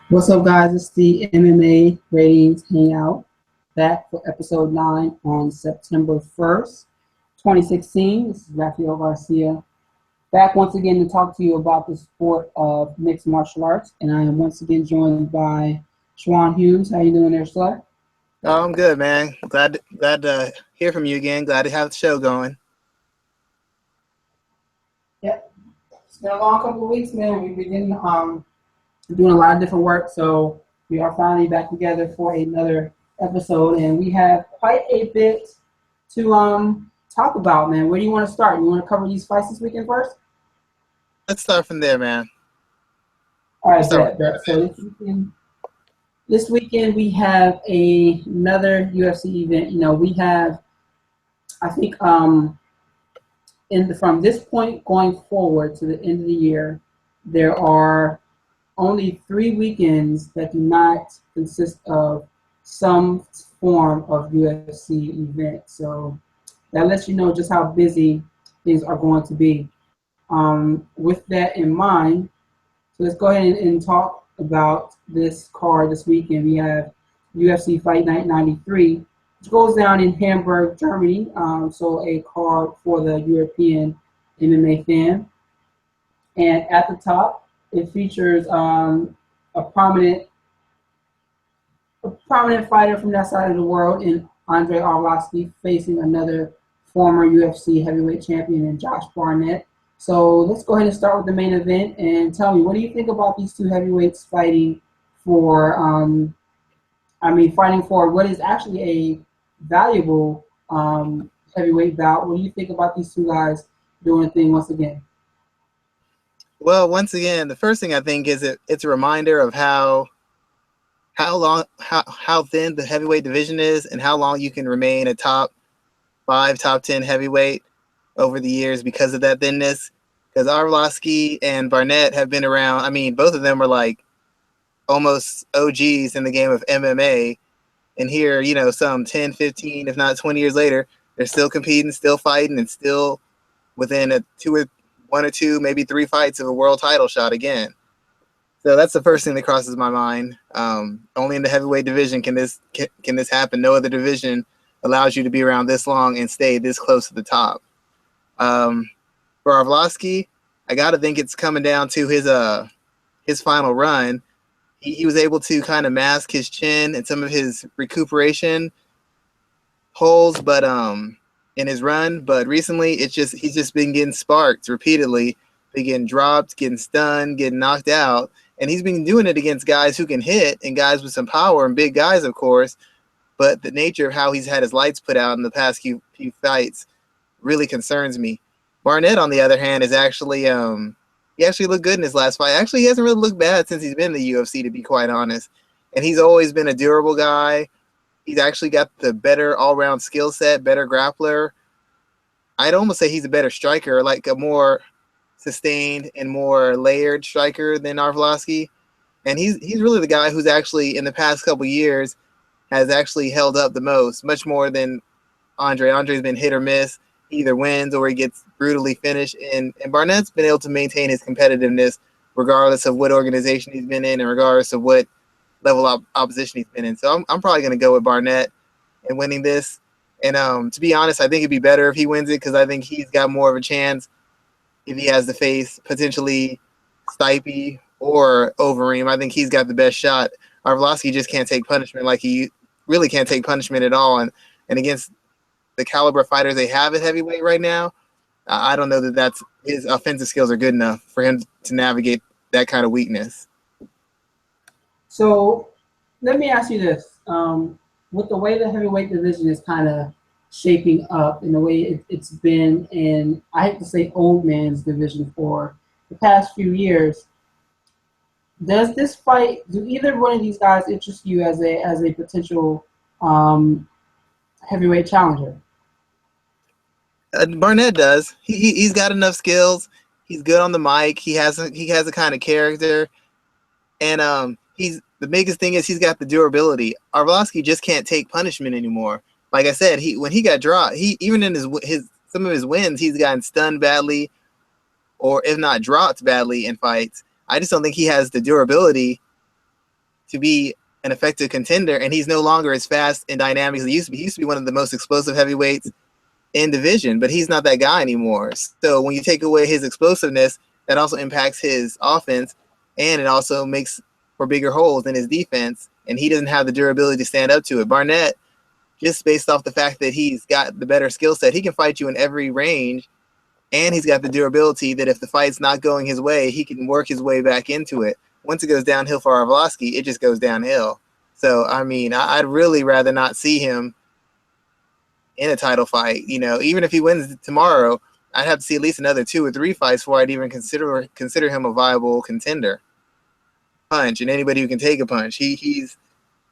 What's up, guys? It's the MMA Ratings Hangout back for episode 9 on September 1st, 2016. This is Raphael Garcia back once again to talk to you about the sport of mixed martial arts. And I am once again joined by Schwan Hughes. How you doing there, sir? Oh, I'm good, man. Glad to hear from you again. Glad to have the show going. Yep. It's been a long couple of weeks, man. We've been doing a lot of different work, so we are finally back together for another episode, and we have quite a bit to talk about, man. Where do you want to start? You want to cover these fights this weekend first? Let's start from there, man. All right, bet. So this weekend we have another UFC event. You know, we have, I think, from this point going forward to the end of the year, there are only 3 weekends that do not consist of some form of UFC event. So that lets you know just how busy things are going to be. With that in mind, so let's go ahead and talk about this card this weekend. We have UFC FIght Night 93, which goes down in Hamburg, Germany. So a card for the European MMA fan. And at the top, it features a prominent fighter from that side of the world in Andre Arlovski facing another former UFC heavyweight champion in Josh Barnett. So let's go ahead and start with the main event and tell me, what do you think about these two heavyweights fighting for what is actually a valuable heavyweight bout? What do you think about these two guys doing a thing once again? Well, once again, the first thing I think is it's a reminder of how thin the heavyweight division is and how long you can remain a top 5, top 10 heavyweight over the years because of that thinness. Because Arlovski and Barnett have been around. I mean, both of them are like almost OGs in the game of MMA. And here, some 10, 15, if not 20 years later, they're still competing, still fighting, and still within one or two, maybe 3 fights of a world title shot again. So that's the first thing that crosses my mind. Only in the heavyweight division can this happen. No other division allows you to be around this long and stay this close to the top. For Arlovski, I got to think it's coming down to his final run. He was able to kind of mask his chin and some of his recuperation holes, but in his run, but recently he's just been getting sparked repeatedly, been getting dropped, getting stunned, getting knocked out, and he's been doing it against guys who can hit and guys with some power and big guys, of course. But the nature of how he's had his lights put out in the past few fights really concerns me. Barnett, on the other hand, is actually he actually looked good in his last fight. Actually, he hasn't really looked bad since he's been in the UFC, to be quite honest. And he's always been a durable guy. He's actually got the better all-round skill set, better grappler. I'd almost say he's a better striker, like a more sustained and more layered striker than Arlovski. And he's really the guy who's actually, in the past couple years, has actually held up the most, much more than Andre. Andre's been hit or miss. He either wins or he gets brutally finished. And Barnett's been able to maintain his competitiveness regardless of what organization he's been in and regardless of what level of opposition he's been in. So I'm probably going to go with Barnett in winning this. And to be honest, I think it'd be better if he wins it because I think he's got more of a chance if he has to face potentially Stipe or Overeem. I think he's got the best shot. Arlovski just can't take punishment, like he really can't take punishment at all. And against the caliber of fighters they have at heavyweight right now, I don't know that his offensive skills are good enough for him to navigate that kind of weakness. So let me ask you this. With the way the heavyweight division is kind of shaping up and the way it's been in, I hate to say old man's division for the past few years, do either one of these guys interest you as a potential heavyweight challenger? Barnett does. He's got enough skills. He's good on the mic. He has a kind of character, and he's the biggest thing is he's got the durability. Arlovski just can't take punishment anymore. Like I said, when he got dropped, even in some of his wins, he's gotten stunned badly, or if not dropped badly in fights. I just don't think he has the durability to be an effective contender, and he's no longer as fast and dynamic as he used to be. He used to be one of the most explosive heavyweights in division, but he's not that guy anymore. So when you take away his explosiveness, that also impacts his offense, and it also makes for bigger holes in his defense, and he doesn't have the durability to stand up to it. Barnett, just based off the fact that he's got the better skill set, he can fight you in every range, and he's got the durability that if the fight's not going his way, he can work his way back into it. Once it goes downhill for Arlovski, it just goes downhill. So, I mean, I'd really rather not see him in a title fight. You know, even if he wins tomorrow, I'd have to see at least another 2 or 3 fights before I'd even consider him a viable contender. Punch, and anybody who can take a punch, he's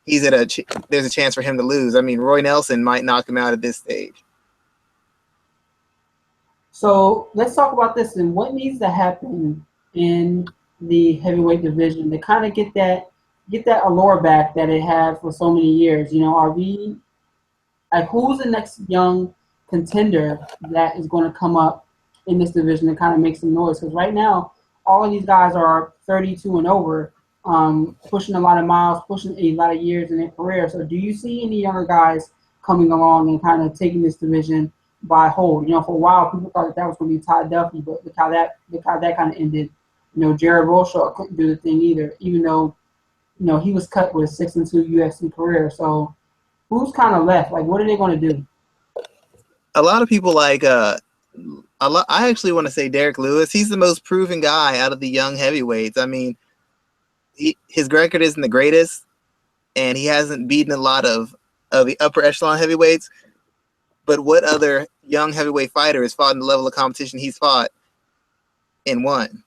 at there's a chance for him to lose. I mean, Roy Nelson might knock him out at this stage. So let's talk about this and what needs to happen in the heavyweight division to kind of get that allure back that it had for so many years. You know, are we like, who's the next young contender that is going to come up in this division and kind of make some noise? Because right now, all of these guys are 32 and over, pushing a lot of miles, pushing a lot of years in their career. So do you see any younger guys coming along and kind of taking this division by hold? You know, for a while, people thought that was going to be Todd Duffy, but look how that kind of ended. You know, Jared Roshaw couldn't do the thing either, even though, you know, he was cut with a 6-2 UFC career. So who's kind of left? Like, what are they going to do? A lot of people like I actually want to say Derek Lewis. He's the most proven guy out of the young heavyweights. I mean, his record isn't the greatest, and he hasn't beaten a lot of the upper echelon heavyweights. But what other young heavyweight fighter has fought in the level of competition he's fought and won?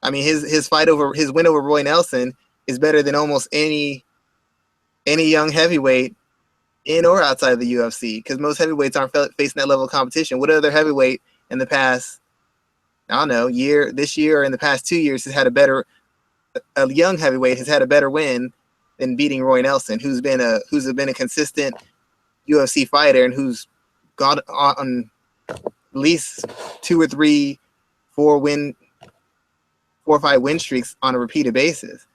I mean, his win over Roy Nelson is better than almost any young heavyweight in or outside of the UFC, because most heavyweights aren't facing that level of competition. What other heavyweight in the past, I don't know, this year or in the past 2 years has had a young heavyweight has had a better win than beating Roy Nelson, who's been a consistent UFC fighter and who's gone on at least 2 or 3, 4 or 5 win streaks on a repeated basis.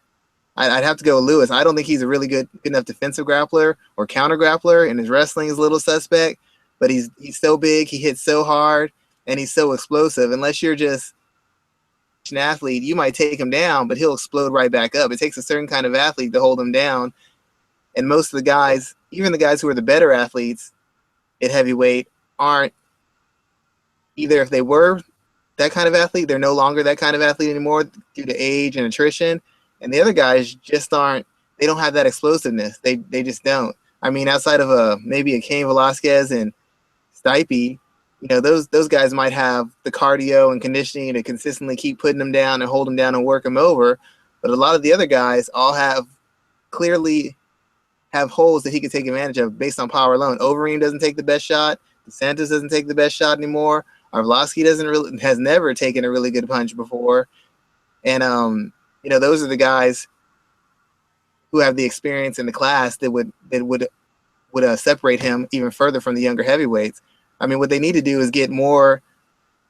I'd have to go with Lewis. I don't think he's a really good enough defensive grappler or counter grappler, and his wrestling is a little suspect, but he's so big, he hits so hard, and he's so explosive. Unless you're just an athlete, you might take him down, but he'll explode right back up. It takes a certain kind of athlete to hold him down, and most of the guys, even the guys who are the better athletes at heavyweight, aren't either. If they were that kind of athlete, they're no longer that kind of athlete anymore due to age and attrition. And the other guys just aren't. They don't have that explosiveness. They just don't. I mean, outside of maybe a Cain Velasquez and Stipe, you know, those guys might have the cardio and conditioning to consistently keep putting them down and hold them down and work them over. But a lot of the other guys all clearly have holes that he can take advantage of based on power alone. Overeem doesn't take the best shot. DeSantis doesn't take the best shot anymore. Arlovski has never taken a really good punch before. And you know, those are the guys who have the experience in the class that would separate him even further from the younger heavyweights. I mean, what they need to do is get more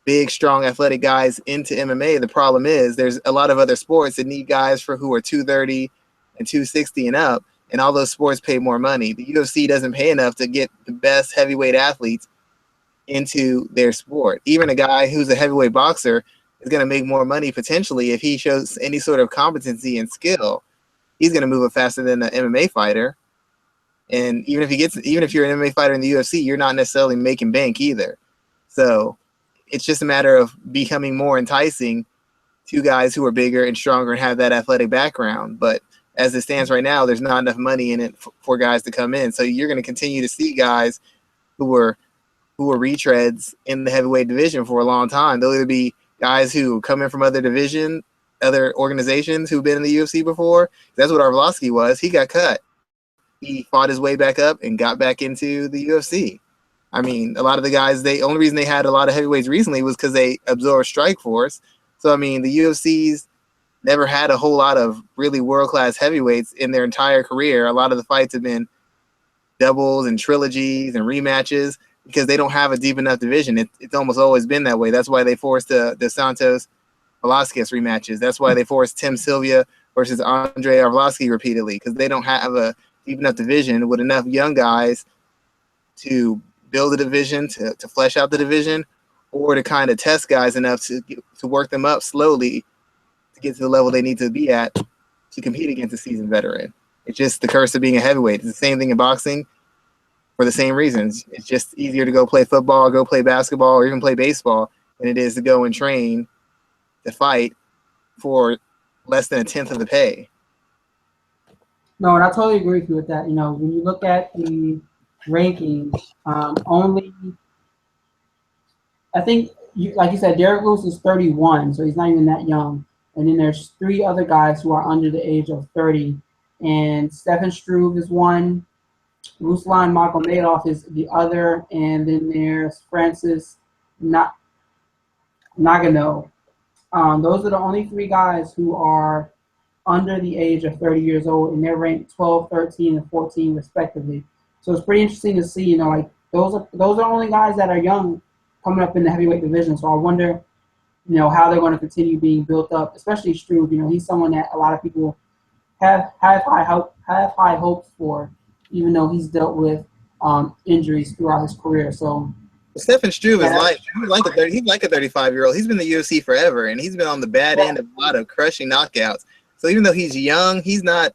big, strong, athletic guys into MMA. The problem is there's a lot of other sports that need guys who are 230 and 260 and up, and all those sports pay more money. The UFC doesn't pay enough to get the best heavyweight athletes into their sport. Even a guy who's a heavyweight boxer is going to make more money potentially if he shows any sort of competency and skill. He's going to move it faster than an MMA fighter. And even if you're an MMA fighter in the UFC, you're not necessarily making bank either. So it's just a matter of becoming more enticing to guys who are bigger and stronger and have that athletic background. But as it stands right now, there's not enough money in it for guys to come in. So you're going to continue to see guys who were retreads in the heavyweight division for a long time. They'll either be guys who come in from other organizations who've been in the UFC before. That's what Arlovski was. He got cut. He fought his way back up and got back into the UFC. I mean, a lot of the guys, the only reason they had a lot of heavyweights recently was because they absorbed Strikeforce. So, I mean, the UFC's never had a whole lot of really world-class heavyweights in their entire career. A lot of the fights have been doubles and trilogies and rematches because they don't have a deep enough division. It's almost always been that way. That's why they forced the Santos Velasquez rematches. That's why they forced Tim Sylvia versus Andre Arlovski repeatedly, because they don't have a deep enough division with enough young guys to build a division, to flesh out the division, or to kind of test guys enough to work them up slowly to get to the level they need to be at to compete against a seasoned veteran. It's just the curse of being a heavyweight. It's the same thing in boxing for the same reasons. It's just easier to go play football, go play basketball, or even play baseball than it is to go and train to fight for less than a tenth of the pay. No, and I totally agree with you with that. You know, when you look at the rankings, only I think, like you said, Derrick Lewis is 31, so he's not even that young. And then there's 3 other guys who are under the age of 30. And Stefan Struve is one, Ruslan Magomedov is the other, and then there's Francis Nagano. Those are the only 3 guys who are under the age of 30 years old, and they're ranked 12, 13, and 14 respectively. So it's pretty interesting to see, you know, like those are only guys that are young coming up in the heavyweight division. So I wonder, you know, how they're going to continue being built up, especially Struve. You know, he's someone that a lot of people have high hopes for, even though he's dealt with injuries throughout his career. So Stefan Struve is like a 35-year-old. He's been in the UFC forever, and he's been on the bad end of a lot of crushing knockouts. So even though he's young, he's not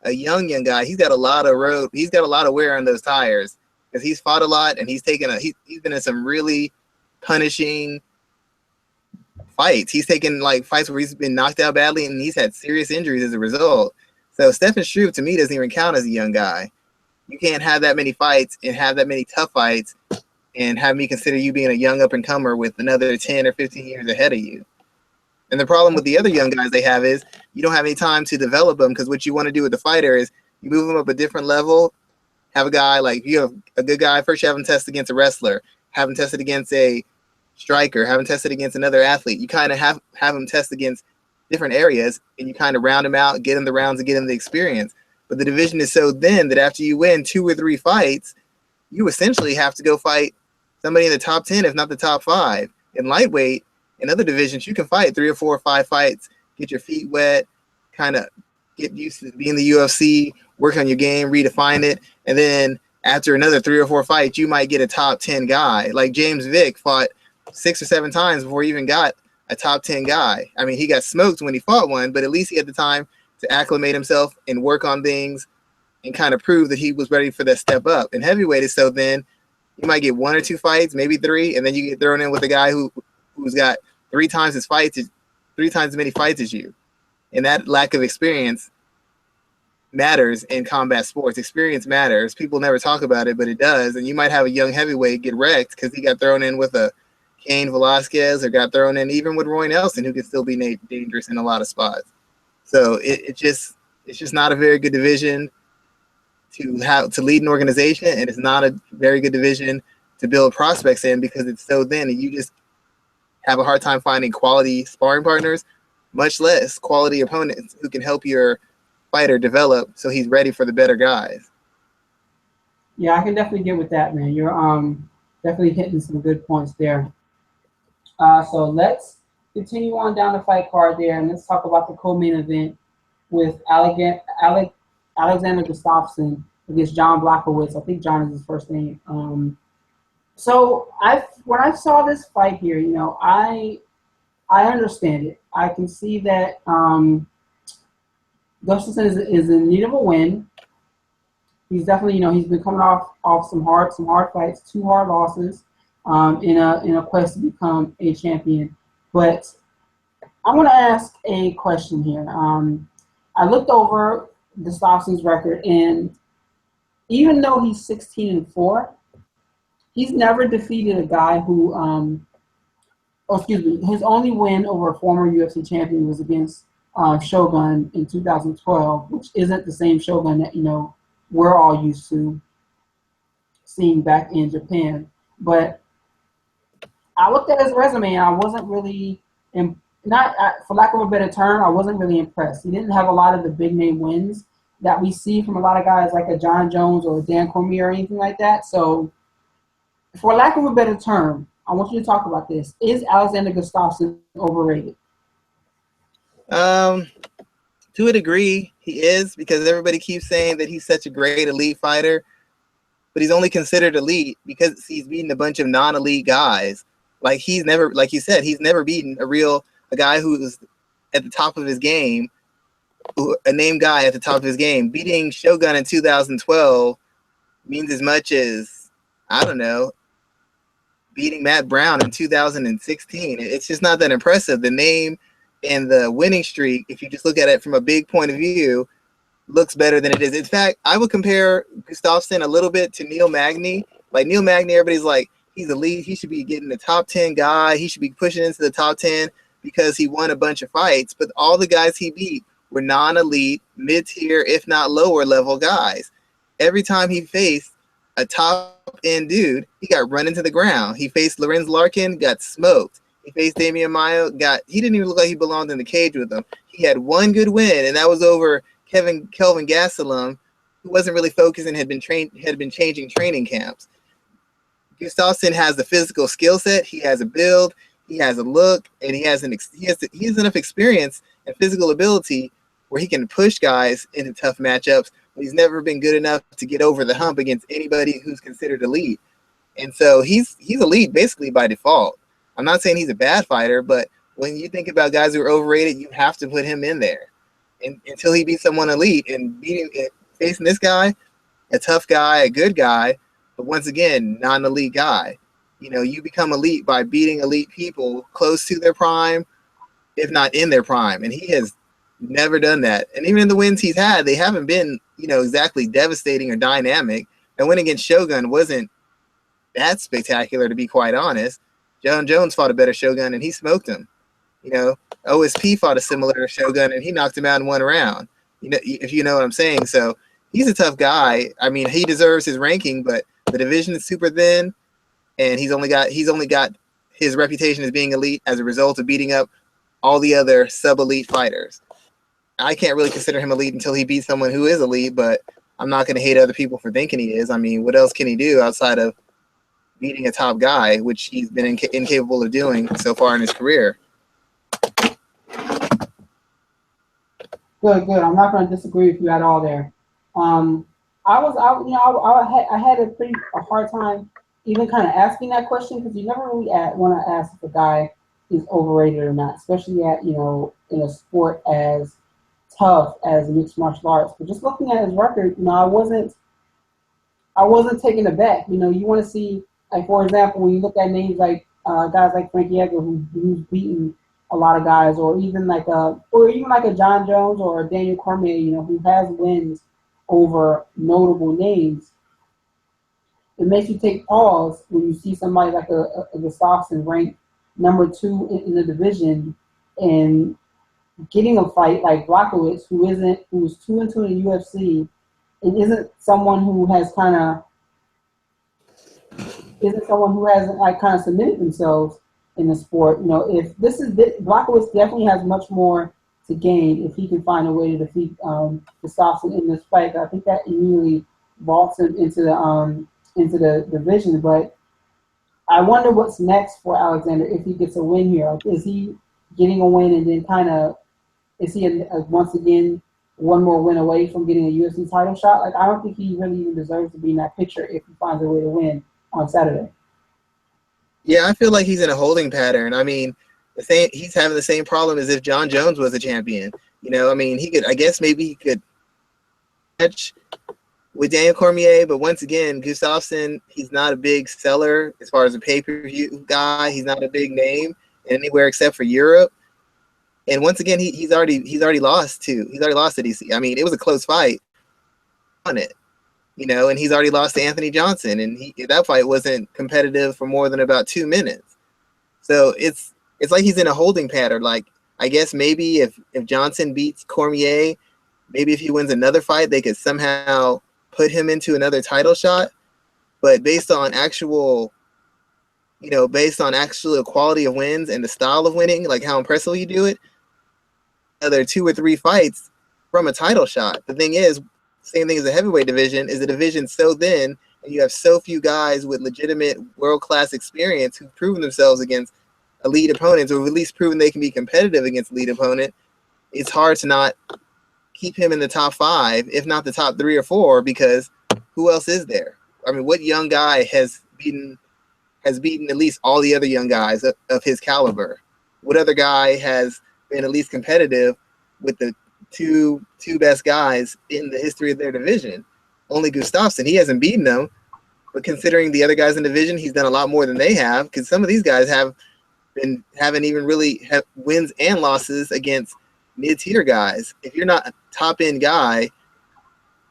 a young guy. He's got a lot of wear on those tires, because he's fought a lot, and he's been in some really punishing fights. He's taken like fights where he's been knocked out badly, and he's had serious injuries as a result. So Stefan Struve to me doesn't even count as a young guy. You can't have that many fights and have that many tough fights and have me consider you being a young up-and-comer with another 10 or 15 years ahead of you. And the problem with the other young guys they have is you don't have any time to develop them, because what you want to do with the fighter is you move them up a different level. Have a guy, like you have a good guy, first you have him test against a wrestler, have him tested against a striker, have him tested against another athlete. You kind of have him test against different areas, and you kind of round him out, get him the rounds, and get him the experience. But the division is so thin that after you win 2 or 3 fights, you essentially have to go fight somebody in the top 10, if not the top 5. In lightweight, in other divisions, you can fight 3 or 4 or 5 fights, get your feet wet, kind of get used to being the UFC, work on your game, redefine it, and then after another 3 or 4 fights, you might get a top 10 guy. Like James Vick fought 6 or 7 times before he even got a top 10 guy. I mean, he got smoked when he fought one, but at least he had the time to acclimate himself and work on things and kind of prove that he was ready for that step up. And heavyweight is so thin, you might get 1 or 2 fights, maybe 3, and then you get thrown in with a guy who's got 3 times as many fights as you. And that lack of experience matters in combat sports. Experience matters. People never talk about it, but it does. And you might have a young heavyweight get wrecked because he got thrown in with a Cain Velasquez, or got thrown in even with Roy Nelson, who can still be dangerous in a lot of spots. So it's just not a very good division to lead an organization, and it's not a very good division to build prospects in, because it's so thin, and you just have a hard time finding quality sparring partners, much less quality opponents who can help your fighter develop so he's ready for the better guys. Yeah, I can definitely get with that, man. You're definitely hitting some good points there. So let's continue on down the fight card there, and let's talk about the co-main event with Alexander Gustafsson against John Blachowicz. I think John is his first name. So when I saw this fight here, you know, I understand it. I can see that Gustafsson is in need of a win. He's definitely, you know, he's been coming off some hard fights, 2 hard losses in a quest to become a champion. But I want to ask a question here. I looked over Gustafsson's record, and even though he's 16-4, he's never defeated a guy who, his only win over a former UFC champion was against Shogun in 2012, which isn't the same Shogun that, you know, we're all used to seeing back in Japan. But I looked at his resume, and I wasn't really, for lack of a better term, I wasn't really impressed. He didn't have a lot of the big name wins that we see from a lot of guys like a John Jones or a Dan Cormier or anything like that. So, for lack of a better term, I want you to talk about this. Is Alexander Gustafsson overrated? To a degree, he is, because everybody keeps saying that he's such a great elite fighter, but he's only considered elite because he's beaten a bunch of non-elite guys. Like he's never, like you said, he's never beaten a guy who was at the top of his game, a named guy at the top of his game. Beating Shogun in 2012 means as much as, I don't know, beating Matt Brown in 2016. It's just not that impressive. The name and the winning streak, if you just look at it from a big point of view, looks better than it is. In fact, I would compare Gustafsson a little bit to Neil Magny. Like Neil Magny, everybody's like, he's elite. He should be getting the top 10 guy. He should be pushing into the top 10 because he won a bunch of fights. But all the guys he beat were non-elite, mid-tier, if not lower level guys. Every time he faced a top-end dude, he got run into the ground. He faced Lorenz Larkin, got smoked. He faced Damian Maia, he didn't even look like he belonged in the cage with them. He had one good win, and that was over Kelvin Gastelum, who wasn't really focused and had been changing training camps. Gustafsson has the physical skill set. He has a build. He has a look, and he has enough experience and physical ability where he can push guys into tough matchups. But he's never been good enough to get over the hump against anybody who's considered elite. And so he's elite basically by default. I'm not saying he's a bad fighter, but when you think about guys who are overrated, you have to put him in there. And until he beats someone elite, and facing this guy, a tough guy, a good guy, but once again, non-elite guy. You know, you become elite by beating elite people close to their prime, if not in their prime. And he has never done that. And even in the wins he's had, they haven't been, exactly devastating or dynamic. And win against Shogun wasn't that spectacular, to be quite honest. John Jones fought a better Shogun, and he smoked him. OSP fought a similar Shogun, and he knocked him out in one round. If you know what I'm saying. So he's a tough guy. I mean, he deserves his ranking, but the division is super thin, and he's only got his reputation as being elite as a result of beating up all the other sub-elite fighters. I can't really consider him elite until he beats someone who is elite, but I'm not going to hate other people for thinking he is. I mean, what else can he do outside of beating a top guy, which he's been incapable of doing so far in his career? Good. I'm not going to disagree with you at all there. I had a hard time even kind of asking that question, because you never really want to ask if a guy is overrated or not, especially at in a sport as tough as mixed martial arts. But just looking at his record, I wasn't taken aback. You want to see, like, for example, when you look at names like guys like Frankie Edgar, who's beaten a lot of guys, or even like a John Jones or a Daniel Cormier, who has wins over notable names. It makes you take pause when you see somebody like a Gustafsson ranked number 2 in the division and getting a fight like Blachowicz, who's 2-2 in the UFC, and isn't someone who hasn't submitted themselves in the sport. If Blachowicz definitely has much more to gain if he can find a way to defeat Gustafsson in this fight. I think that immediately vaults him into the division. But I wonder what's next for Alexander if he gets a win here. Like, is he getting a win and then is he once again one more win away from getting a UFC title shot? Like, I don't think he really even deserves to be in that picture if he finds a way to win on Saturday. Yeah, I feel like he's in a holding pattern. I mean, he's having the same problem as if John Jones was a champion. I mean, maybe he could match with Daniel Cormier, but once again, Gustafsson, he's not a big seller as far as a pay-per-view guy. He's not a big name anywhere except for Europe. And once again, he's already lost to DC. I mean, it was a close fight on it, and he's already lost to Anthony Johnson, and that fight wasn't competitive for more than about 2 minutes. So it's like he's in a holding pattern. Like, I guess maybe if Johnson beats Cormier, maybe if he wins another fight, they could somehow put him into another title shot. But based on actual quality of wins and the style of winning, like how impressive you do it, another 2 or 3 fights from a title shot. The thing is, same thing as the heavyweight division, is the division so thin, and you have so few guys with legitimate world-class experience who've proven themselves against elite opponents, or at least proven they can be competitive against elite opponent. It's hard to not keep him in the top 5, if not the top 3 or 4, because who else is there? I mean, what young guy has beaten at least all the other young guys of his caliber? What other guy has been at least competitive with the two best guys in the history of their division? Only Gustafsson. He hasn't beaten them, but considering the other guys in the division, he's done a lot more than they have, because some of these guys haven't even really have wins and losses against mid-tier guys. If you're not a top-end guy,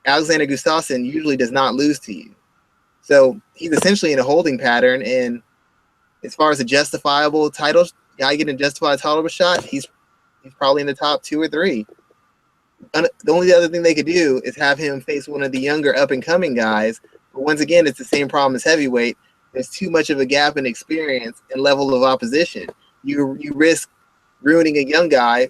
Alexander Gustafsson usually does not lose to you. So he's essentially in a holding pattern, and as far as a justifiable title guy getting a justified title shot, he's probably in the top 2 or 3. The only other thing they could do is have him face one of the younger up-and-coming guys. But once again, it's the same problem as heavyweight. There's too much of a gap in experience and level of opposition. You risk ruining a young guy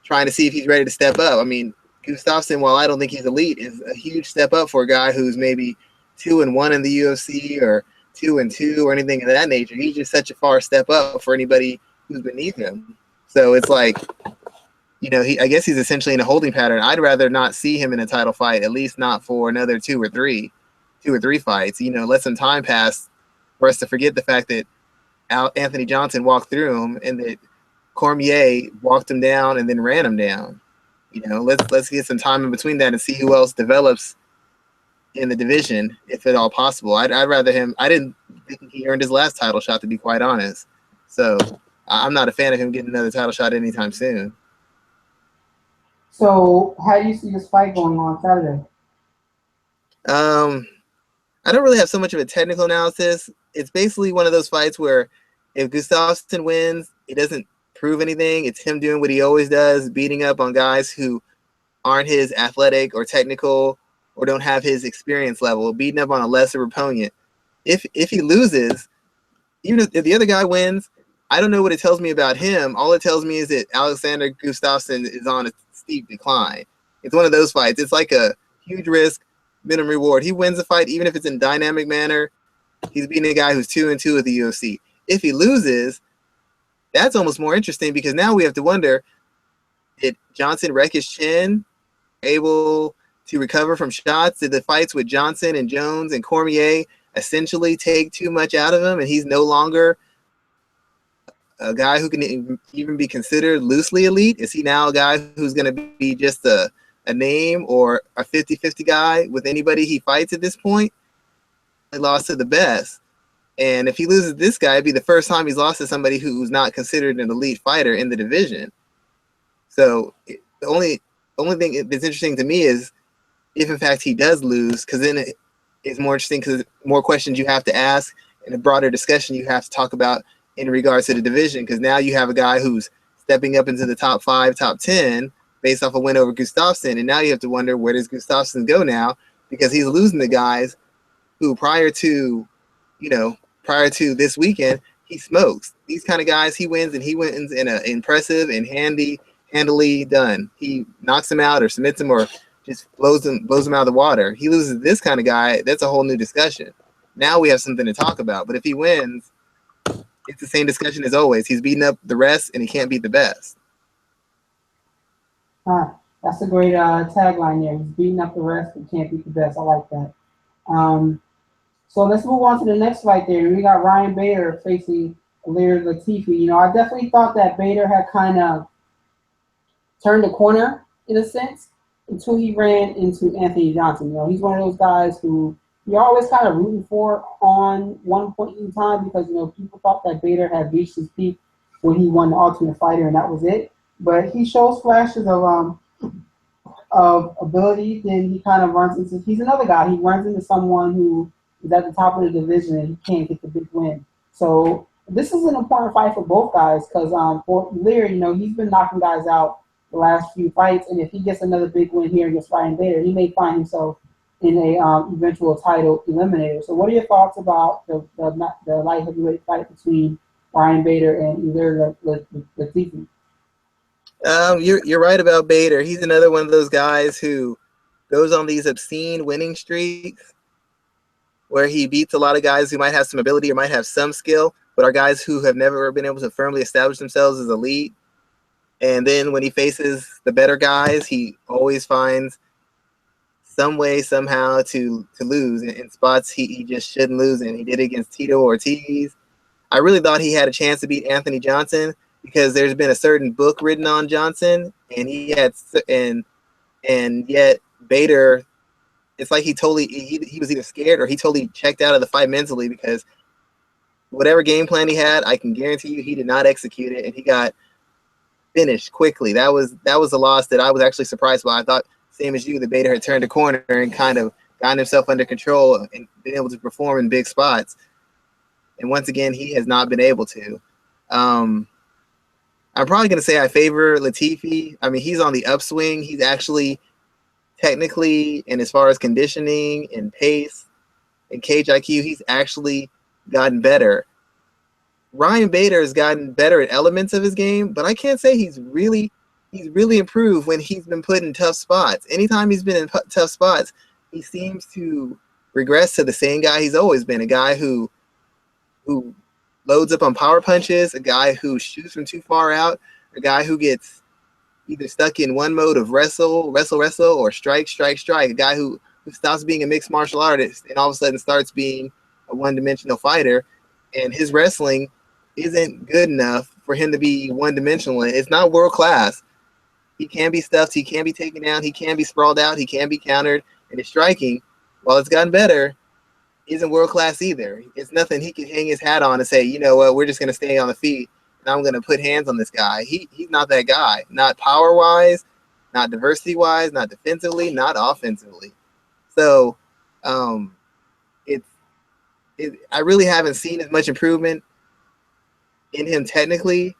trying to see if he's ready to step up. I mean, Gustafsson, while I don't think he's elite, is a huge step up for a guy who's maybe 2-1 in the UFC or 2-2 or anything of that nature. He's just such a far step up for anybody who's beneath him. So it's like, I guess he's essentially in a holding pattern. I'd rather not see him in a title fight, at least not for another 2 or 3 fights. Let some time pass for us to forget the fact that Anthony Johnson walked through him and that Cormier walked him down and then ran him down. Let's get some time in between that and see who else develops in the division, if at all possible. I'd rather him. I didn't think he earned his last title shot, to be quite honest. So I'm not a fan of him getting another title shot anytime soon. So how do you see this fight going on Saturday? I don't really have so much of a technical analysis. It's basically one of those fights where if Gustafsson wins, it doesn't prove anything. It's him doing what he always does, beating up on guys who aren't his athletic or technical or don't have his experience level, beating up on a lesser opponent. If he loses, even if the other guy wins, I don't know what it tells me about him. All it tells me is that Alexander Gustafsson is on a steep decline. It's one of those fights. It's like a huge risk, minimum reward. He wins the fight, even if it's in a dynamic manner. He's beating a guy who's 2-2 at the UFC. If he loses, that's almost more interesting, because now we have to wonder, did Johnson wreck his chin, able to recover from shots? Did the fights with Johnson and Jones and Cormier essentially take too much out of him, and he's no longer a guy who can even be considered loosely elite? Is he now a guy who's going to be just a name or a 50-50 guy with anybody he fights at this point? He lost to the best. And if he loses this guy, it'd be the first time he's lost to somebody who's not considered an elite fighter in the division. So the only thing that's interesting to me is if, in fact, he does lose, because then it's more interesting, because more questions you have to ask and a broader discussion you have to talk about in regards to the division, because now you have a guy who's stepping up into the top 5, top 10 based off a win over Gustafsson, and now you have to wonder, where does Gustafsson go now, because he's losing the guys who prior to this weekend, he smokes. These kind of guys, he wins in an impressive and handily done. He knocks him out or submits him or just blows him out of the water. He loses this kind of guy, that's a whole new discussion. Now we have something to talk about. But if he wins, it's the same discussion as always. He's beating up the rest, and he can't beat the best. That's a great tagline there. He's beating up the rest, but can't beat the best. I like that. So let's move on to the next fight there. We got Ryan Bader facing Ilir Latifi. I definitely thought that Bader had kind of turned the corner in a sense until he ran into Anthony Johnson. He's one of those guys who you're always kind of rooting for on one point in time, because, people thought that Bader had reached his peak when he won the Ultimate Fighter, and that was it. But he shows flashes of ability. Then he kind of runs into, he's another guy. He runs into someone who is at the top of the division and he can't get the big win. So this is an important fight for both guys, because for Lear, he's been knocking guys out the last few fights, and if he gets another big win here against Ryan Bader, he may find himself in a eventual title eliminator. So what are your thoughts about the light heavyweight fight between Ryan Bader and Ilir Latifi? You're right about Bader. He's another one of those guys who goes on these obscene winning streaks where he beats a lot of guys who might have some ability or might have some skill, but are guys who have never been able to firmly establish themselves as elite. And then when he faces the better guys, he always finds some way, somehow to lose in spots he just shouldn't lose in. He did it against Tito Ortiz. I really thought he had a chance to beat Anthony Johnson because there's been a certain book written on Johnson, and he had and yet Bader, it's like he was either scared or he totally checked out of the fight mentally, because whatever game plan he had, I can guarantee you he did not execute it, and he got finished quickly. That was a loss that I was actually surprised by. I thought, same as you, that Bader had turned a corner and kind of gotten himself under control and been able to perform in big spots. And once again, he has not been able to. I'm probably going to say I favor Latifi. I mean, he's on the upswing. He's actually technically, and as far as conditioning and pace and cage IQ, he's actually gotten better. Ryan Bader has gotten better at elements of his game, but I can't say he's really improved when he's been put in tough spots. Anytime he's been in tough spots, he seems to regress to the same guy he's always been, a guy who loads up on power punches, a guy who shoots from too far out, a guy who gets either stuck in one mode of wrestle, or strike, a guy who stops being a mixed martial artist and all of a sudden starts being a one-dimensional fighter. And his wrestling isn't good enough for him to be one-dimensional. It's not world class. He can be stuffed, he can be taken down, he can be sprawled out, he can be countered, and his striking, while it's gotten better, isn't world class either. It's nothing he can hang his hat on and say, you know what, we're just going to stay on the feet and I'm going to put hands on this guy. He's not that guy. Not power-wise, not diversity-wise, not defensively, not offensively. So I really haven't seen as much improvement in him technically,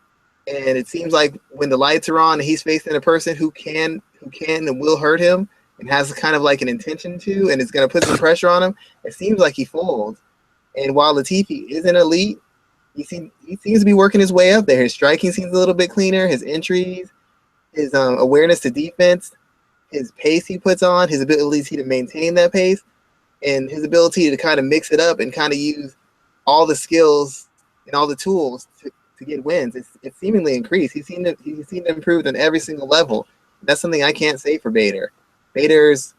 and it seems like when the lights are on and he's facing a person who can and will hurt him and has kind of like an intention to, and is going to put some pressure on him, it seems like he folds. And while Latifi isn't elite, he seems to be working his way up there. His striking seems a little bit cleaner. His entries, his awareness to defense, his pace he puts on, his ability to maintain that pace, and his ability to kind of mix it up and kind of use all the skills and all the tools to get wins. It's seemingly increased. He's seen to improve on every single level. That's something I can't say for Bader. He's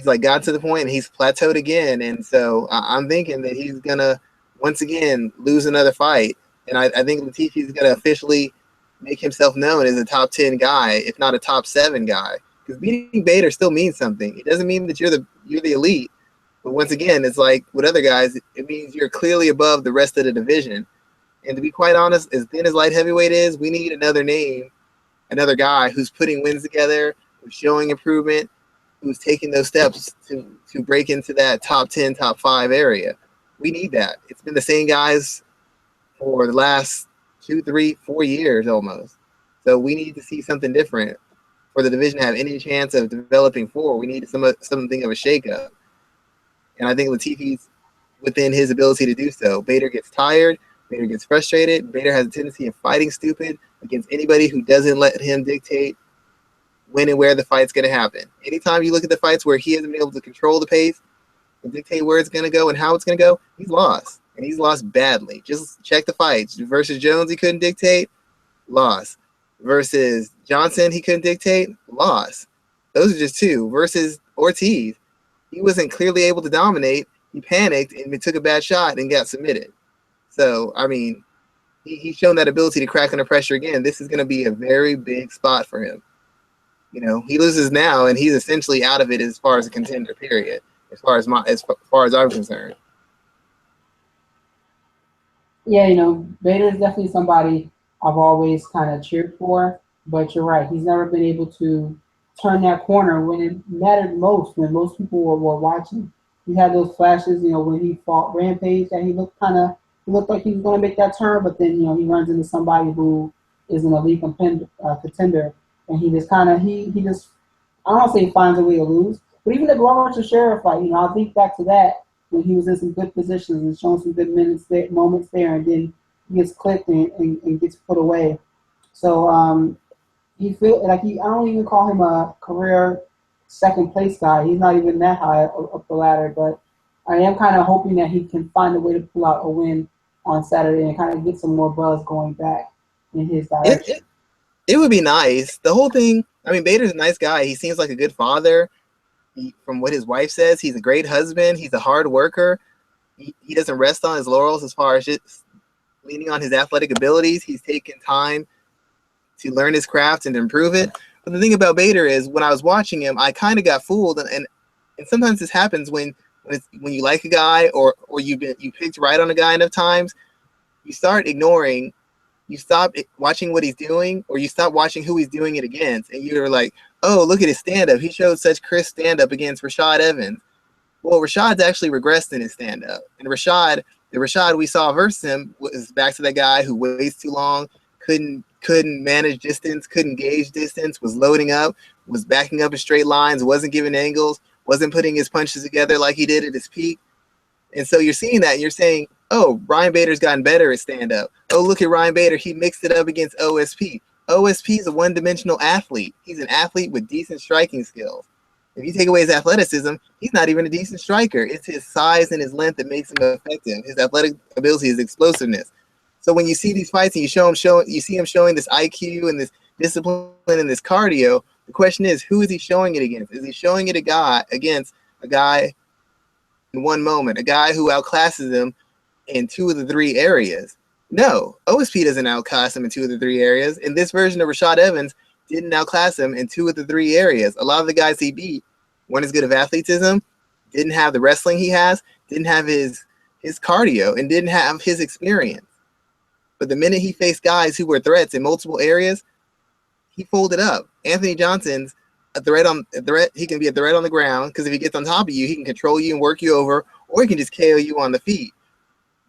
like got to the point and he's plateaued again. And so I'm thinking that he's going to once again lose another fight. And I think Latifi's going to officially make himself known as a top 10 guy, if not a top 7 guy. Because beating Bader still means something. It doesn't mean that you're the elite. But once again, it's like with other guys, it means you're clearly above the rest of the division. And to be quite honest, as thin as light heavyweight is, we need another name, another guy who's putting wins together, who's showing improvement, who's taking those steps to break into that top 10, top 5 area. We need that. It's been the same guys for the last 2, 3, 4 years almost. So we need to see something different for the division to have any chance of developing forward. We need something of a shakeup. And I think Latifi's within his ability to do so. Bader gets tired. Bader gets frustrated. Bader has a tendency of fighting stupid against anybody who doesn't let him dictate when and where the fight's going to happen. Anytime you look at the fights where he hasn't been able to control the pace and dictate where it's going to go and how it's going to go, he's lost. And he's lost badly. Just check the fights. Versus Jones, he couldn't dictate, loss. Versus Johnson, he couldn't dictate, loss. Those are just 2. Versus Ortiz, he wasn't clearly able to dominate. He panicked and took a bad shot and got submitted. So, I mean, he's shown that ability to crack under pressure again. This is going to be a very big spot for him. You know, he loses now, and he's essentially out of it as far as a contender, period, as far as I'm concerned. Yeah, you know, Bader is definitely somebody I've always kind of cheered for, but you're right. He's never been able to turn that corner when it mattered most, when most people were watching. He had those flashes, you know, when he fought Rampage, that he looked like he was going to make that turn, but then, you know, he runs into somebody who is an elite contender, and he just kind of, he just, I don't want to say he finds a way to lose, but even the Glover Teixeira fight, you know, I think back to that when he was in some good positions and showing some good moments there, and then he gets clipped and gets put away. So he feel like I don't even call him a career second place guy. He's not even that high up the ladder, but I am kind of hoping that he can find a way to pull out a win on Saturday and kind of get some more buzz going back in his direction. It would be nice. The whole thing, I mean, Bader's a nice guy. He seems like a good father. From what his wife says, he's a great husband. He's a hard worker. He doesn't rest on his laurels as far as just leaning on his athletic abilities. He's taken time to learn his craft and improve it. But the thing about Bader is, when I was watching him, I kind of got fooled, and sometimes this happens when you like a guy or you picked right on a guy enough times, you start ignoring. You stop watching what he's doing, or you stop watching who he's doing it against, and you're like, oh, look at his stand-up. He showed such crisp stand-up against Rashad Evans. Well, Rashad's actually regressed in his stand-up. And the Rashad we saw versus him was back to that guy who waits too long, couldn't manage distance, couldn't gauge distance, was loading up, was backing up in straight lines, wasn't giving angles, wasn't putting his punches together like he did at his peak. And so you're seeing that, and you're saying, oh, Ryan Bader's gotten better at stand-up. Oh, look at Ryan Bader. He mixed it up against OSP. OSP is a one-dimensional athlete. He's an athlete with decent striking skills. If you take away his athleticism, he's not even a decent striker. It's his size and his length that makes him effective. His athletic ability, his explosiveness. So when you see these fights and you see him showing this IQ and this discipline and this cardio, the question is, who is he showing it against? Is he showing it against a guy in one moment, a guy who outclasses him in 2 of the 3 areas? No, OSP doesn't outclass him in 2 of the 3 areas. And this version of Rashad Evans didn't outclass him in 2 of the 3 areas. A lot of the guys he beat weren't as good of athleticism, didn't have the wrestling he has, didn't have his cardio, and didn't have his experience. But the minute he faced guys who were threats in multiple areas, he folded up. Anthony Johnson's a threat. He can be a threat on the ground because if he gets on top of you, he can control you and work you over, or he can just KO you on the feet.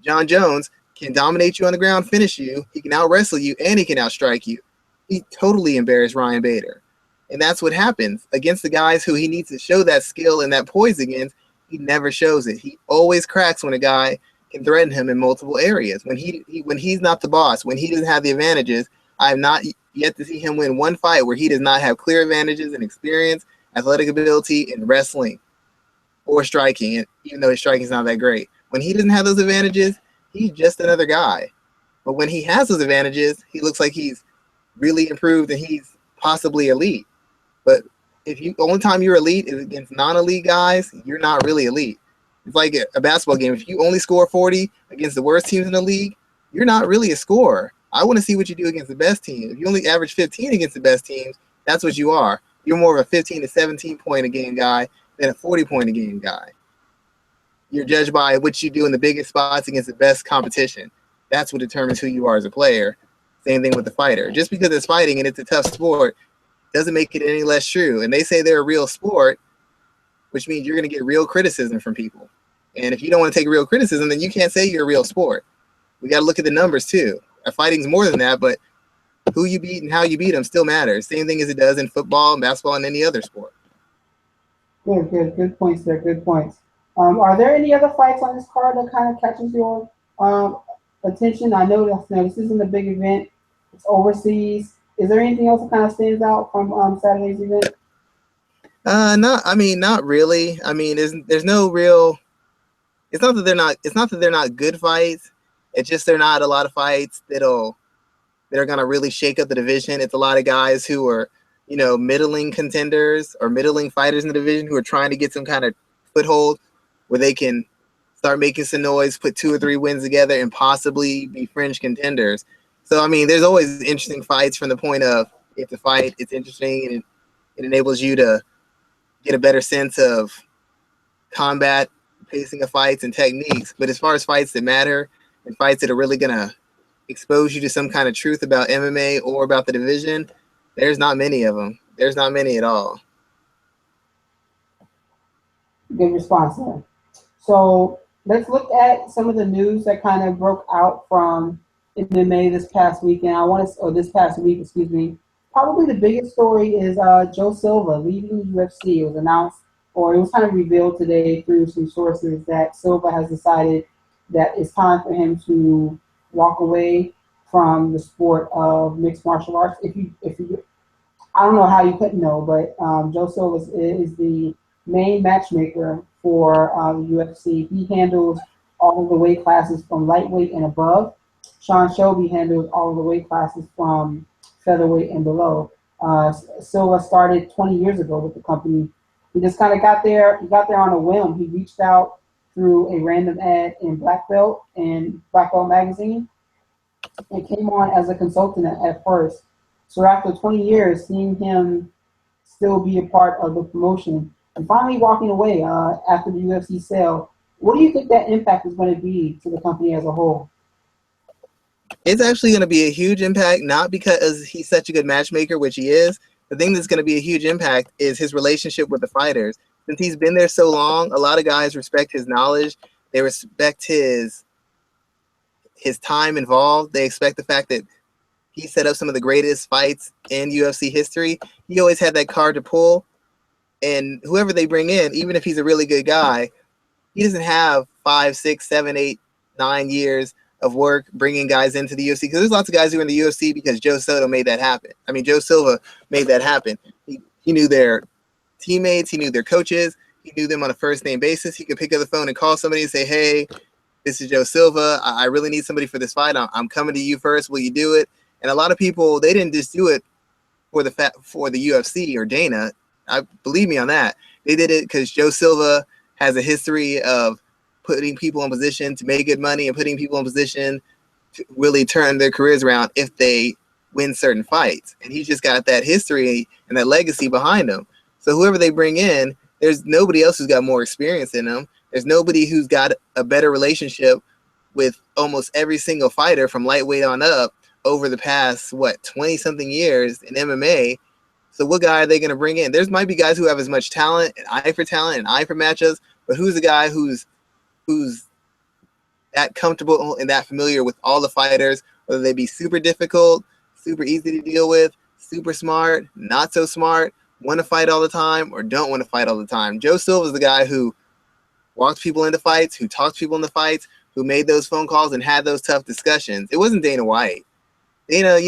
John Jones can dominate you on the ground, finish you. He can out-wrestle you, and he can outstrike you. He totally embarrassed Ryan Bader. And that's what happens. Against the guys who he needs to show that skill and that poise against, he never shows it. He always cracks when a guy can threaten him in multiple areas. When he's not the boss, when he doesn't have the advantages, I have not yet to see him win one fight where he does not have clear advantages in experience, athletic ability, and wrestling or striking, and even though his striking is not that great. When he doesn't have those advantages, he's just another guy. But when he has those advantages, he looks like he's really improved and he's possibly elite. But if the only time you're elite is against non-elite guys, you're not really elite. It's like a basketball game. If you only score 40 against the worst teams in the league, you're not really a scorer. I want to see what you do against the best team. If you only average 15 against the best teams, that's what you are. You're more of a 15 to 17 point a game guy than a 40 point a game guy. You're judged by what you do in the biggest spots against the best competition. That's what determines who you are as a player. Same thing with the fighter. Just because it's fighting and it's a tough sport doesn't make it any less true. And they say they're a real sport, which means you're going to get real criticism from people. And if you don't want to take real criticism, then you can't say you're a real sport. We got to look at the numbers too. Fighting's more than that, but who you beat and how you beat them still matters. Same thing as it does in football and basketball and any other sport. Good points there. Good points. Are there any other fights on this card that kind of catches your attention? I know that this isn't a big event. It's overseas. Is there anything else that kind of stands out from Saturday's event? Not really. I mean, there's no real. It's not that they're not good fights. It's just they're not a lot of fights that are gonna really shake up the division. It's a lot of guys who are, middling contenders or middling fighters in the division who are trying to get some kind of foothold where they can start making some noise, put 2 or 3 wins together, and possibly be fringe contenders. So, I mean, there's always interesting fights from the point of if the fight, it's interesting and it enables you to get a better sense of combat, pacing of fights, and techniques. But as far as fights that matter and fights that are really going to expose you to some kind of truth about MMA or about the division, there's not many of them. There's not many at all. Good response there. So let's look at some of the news that kind of broke out from MMA this past weekend. This past week, excuse me. Probably the biggest story is Joe Silva leaving the UFC. It was announced, or it was kind of revealed today through some sources that Silva has decided that it's time for him to walk away from the sport of mixed martial arts. If you, I don't know how you couldn't know, but Joe Silva is the main matchmaker for the UFC. He handles all of the weight classes from lightweight and above. Sean Shelby handles all of the weight classes from featherweight and below. Silva started 20 years ago with the company. He just kind of got there. He got there on a whim. He reached out through a random ad in Black Belt magazine, and came on as a consultant at first. So after 20 years, seeing him still be a part of the promotion and finally walking away after the UFC sale, what do you think that impact is going to be to the company as a whole? It's actually going to be a huge impact, not because he's such a good matchmaker, which he is. The thing that's going to be a huge impact is his relationship with the fighters. Since he's been there so long, a lot of guys respect his knowledge. They respect his time involved. They expect the fact that he set up some of the greatest fights in UFC history. He always had that card to pull. And whoever they bring in, even if he's a really good guy, he doesn't have 5, 6, 7, 8, 9 years of work bringing guys into the UFC, because there's lots of guys who are in the UFC because Joe Silva made that happen. I mean, Joe Silva made that happen. He knew their teammates. He knew their coaches. He knew them on a first-name basis. He could pick up the phone and call somebody and say, hey, this is Joe Silva. I really need somebody for this fight. I'm coming to you first. Will you do it? And a lot of people, they didn't just do it for the UFC or Dana. Believe me on that. They did it because Joe Silva has a history of putting people in position to make good money and putting people in position to really turn their careers around if they win certain fights. And he's just got that history and that legacy behind him. So whoever they bring in, there's nobody else who's got more experience than him. There's nobody who's got a better relationship with almost every single fighter from lightweight on up over the past, 20-something years in MMA. So what guy are they going to bring in? There's might be guys who have as much talent, an eye for matchups, but who's the guy who's that comfortable and that familiar with all the fighters, whether they be super difficult, super easy to deal with, super smart, not so smart, want to fight all the time, or don't want to fight all the time. Joe Silva is the guy who walked people into fights, who talked people into fights, who made those phone calls and had those tough discussions. It wasn't Dana White. Dana,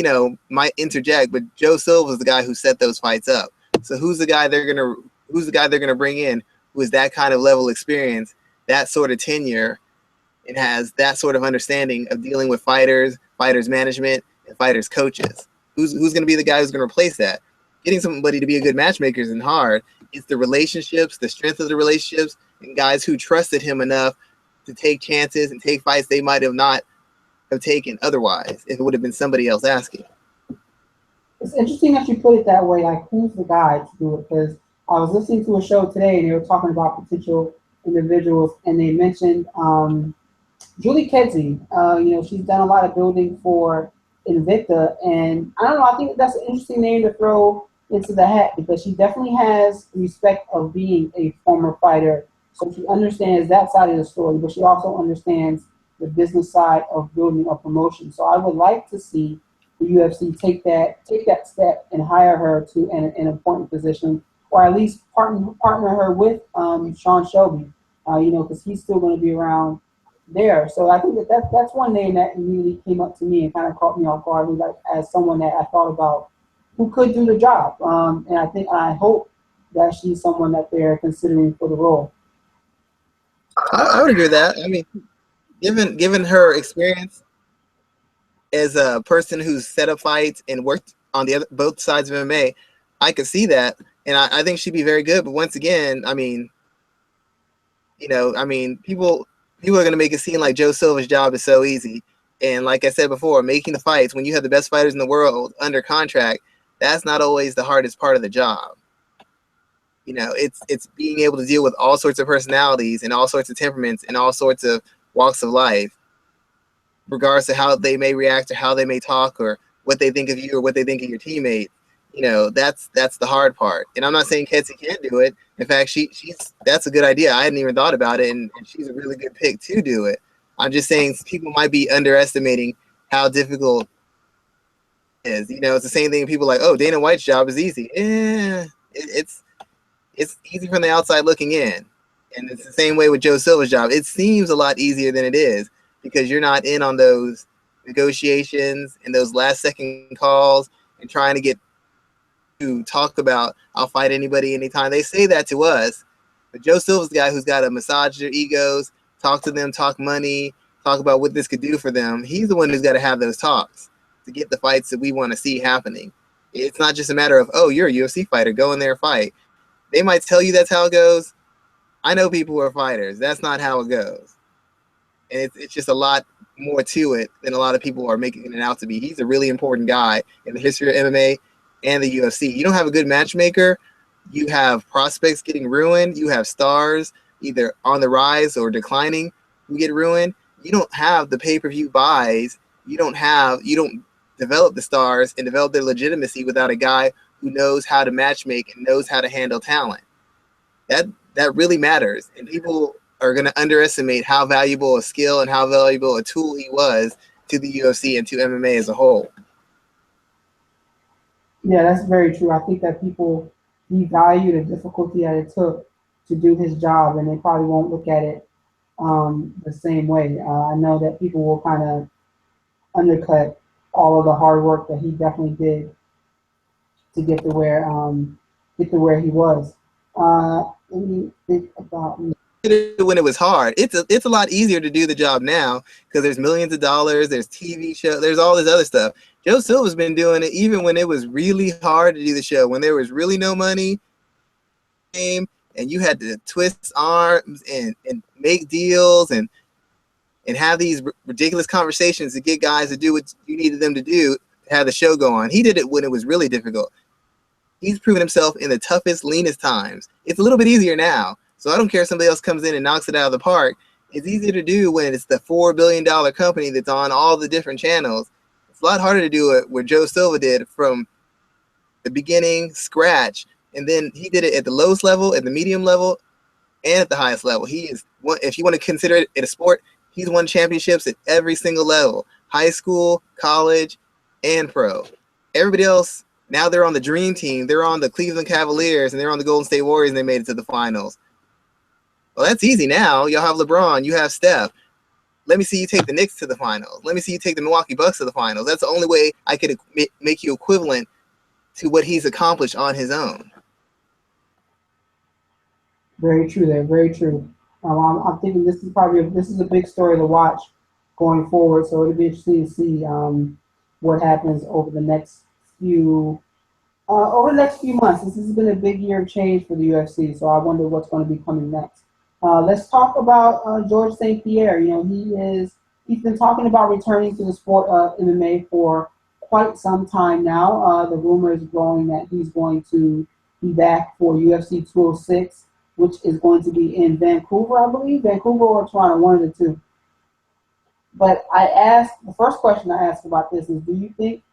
might interject, but Joe Silva is the guy who set those fights up. So who's the guy they're gonna bring in who is that kind of level experience, that sort of tenure, and has that sort of understanding of dealing with fighters management, and fighters coaches? Who's going to be the guy who's going to replace that? Getting somebody to be a good matchmaker isn't hard. It's the relationships, the strength of the relationships, and guys who trusted him enough to take chances and take fights they might have not have taken otherwise if it would have been somebody else asking. It's interesting that you put it that way, like who's the guy to do it, because I was listening to a show today and they were talking about potential individuals, and they mentioned Julie Kedzie. She's done a lot of building for Invicta, and I don't know, I think that's an interesting name to throw into the hat because she definitely has respect of being a former fighter, so she understands that side of the story, but she also understands the business side of building a promotion. So I would like to see the UFC take that step and hire her to an important position, or at least partner her with Sean Shelby, because he's still going to be around there. So I think that's one name that immediately came up to me and kind of caught me off guard, as someone that I thought about who could do the job. And I hope that she's someone that they're considering for the role. I would agree with that. I mean, given her experience as a person who's set up fights and worked on both sides of MMA, I could see that, and I think she'd be very good. But once again, people are going to make it seem like Joe Silva's job is so easy. And like I said before, making the fights when you have the best fighters in the world under contract, that's not always the hardest part of the job. It's being able to deal with all sorts of personalities and all sorts of temperaments and all sorts of walks of life, regardless of how they may react or how they may talk or what they think of you or what they think of your teammate. That's the hard part. And I'm not saying Kedzie can't do it. In fact, that's a good idea. I hadn't even thought about it, and she's a really good pick to do it. I'm just saying people might be underestimating how difficult it is. It's the same thing. People are like, oh, Dana White's job is easy. It's easy from the outside looking in. And it's the same way with Joe Silva's job. It seems a lot easier than it is because you're not in on those negotiations and those last-second calls and trying to get to talk about, I'll fight anybody anytime. They say that to us, but Joe Silva's the guy who's got to massage their egos, talk to them, talk money, talk about what this could do for them. He's the one who's got to have those talks. to get the fights that we want to see happening. It's not just a matter of, oh, you're a UFC fighter, go in there and fight. They might tell you that's how it goes. I know people who are fighters. That's not how it goes. And it's just a lot more to it than a lot of people are making it out to be. He's a really important guy in the history of MMA and the UFC. You don't have a good matchmaker, you have prospects getting ruined, you have stars either on the rise or declining who get ruined. You don't have the pay-per-view buys. You don't develop the stars and develop their legitimacy without a guy who knows how to matchmake and knows how to handle talent. That really matters. And people are going to underestimate how valuable a skill and how valuable a tool he was to the UFC and to MMA as a whole. Yeah, that's very true. I think that people devalue the difficulty that it took to do his job, and they probably won't look at it the same way. I know that people will kind of undercut all of the hard work that he definitely did to get to where he was. Let me think about when it was hard. It's a lot easier to do the job now because there's millions of dollars, there's TV shows, there's all this other stuff. Joe Silva's been doing it even when it was really hard to do the show, when there was really no money, and you had to twist arms and make deals and have these ridiculous conversations to get guys to do what you needed them to do to have the show go on. He did it when it was really difficult. He's proven himself in the toughest, leanest times. It's a little bit easier now. So I don't care if somebody else comes in and knocks it out of the park. It's easier to do when it's the $4 billion company that's on all the different channels. It's a lot harder to do it where Joe Silva did from the beginning, scratch. And then he did it at the lowest level, at the medium level, and at the highest level. He is one, if you want to consider it a sport, he's won championships at every single level, high school, college, and pro. Everybody else, now they're on the dream team. They're on the Cleveland Cavaliers, and they're on the Golden State Warriors, and they made it to the finals. Well, that's easy now. Y'all have LeBron. You have Steph. Let me see you take the Knicks to the finals. Let me see you take the Milwaukee Bucks to the finals. That's the only way I could make you equivalent to what he's accomplished on his own. Very true there. Very true. I'm thinking this is a big story to watch going forward. So it'll be interesting to see what happens over the next few months. This has been a big year of change for the UFC. So I wonder what's going to be coming next. Let's talk about George St. Pierre. You know, he's been talking about returning to the sport of MMA for quite some time now. The rumor is growing that he's going to be back for UFC 206, which is going to be in Vancouver, I believe. Vancouver or Toronto, one of the two. But the first question I asked about this is, do you think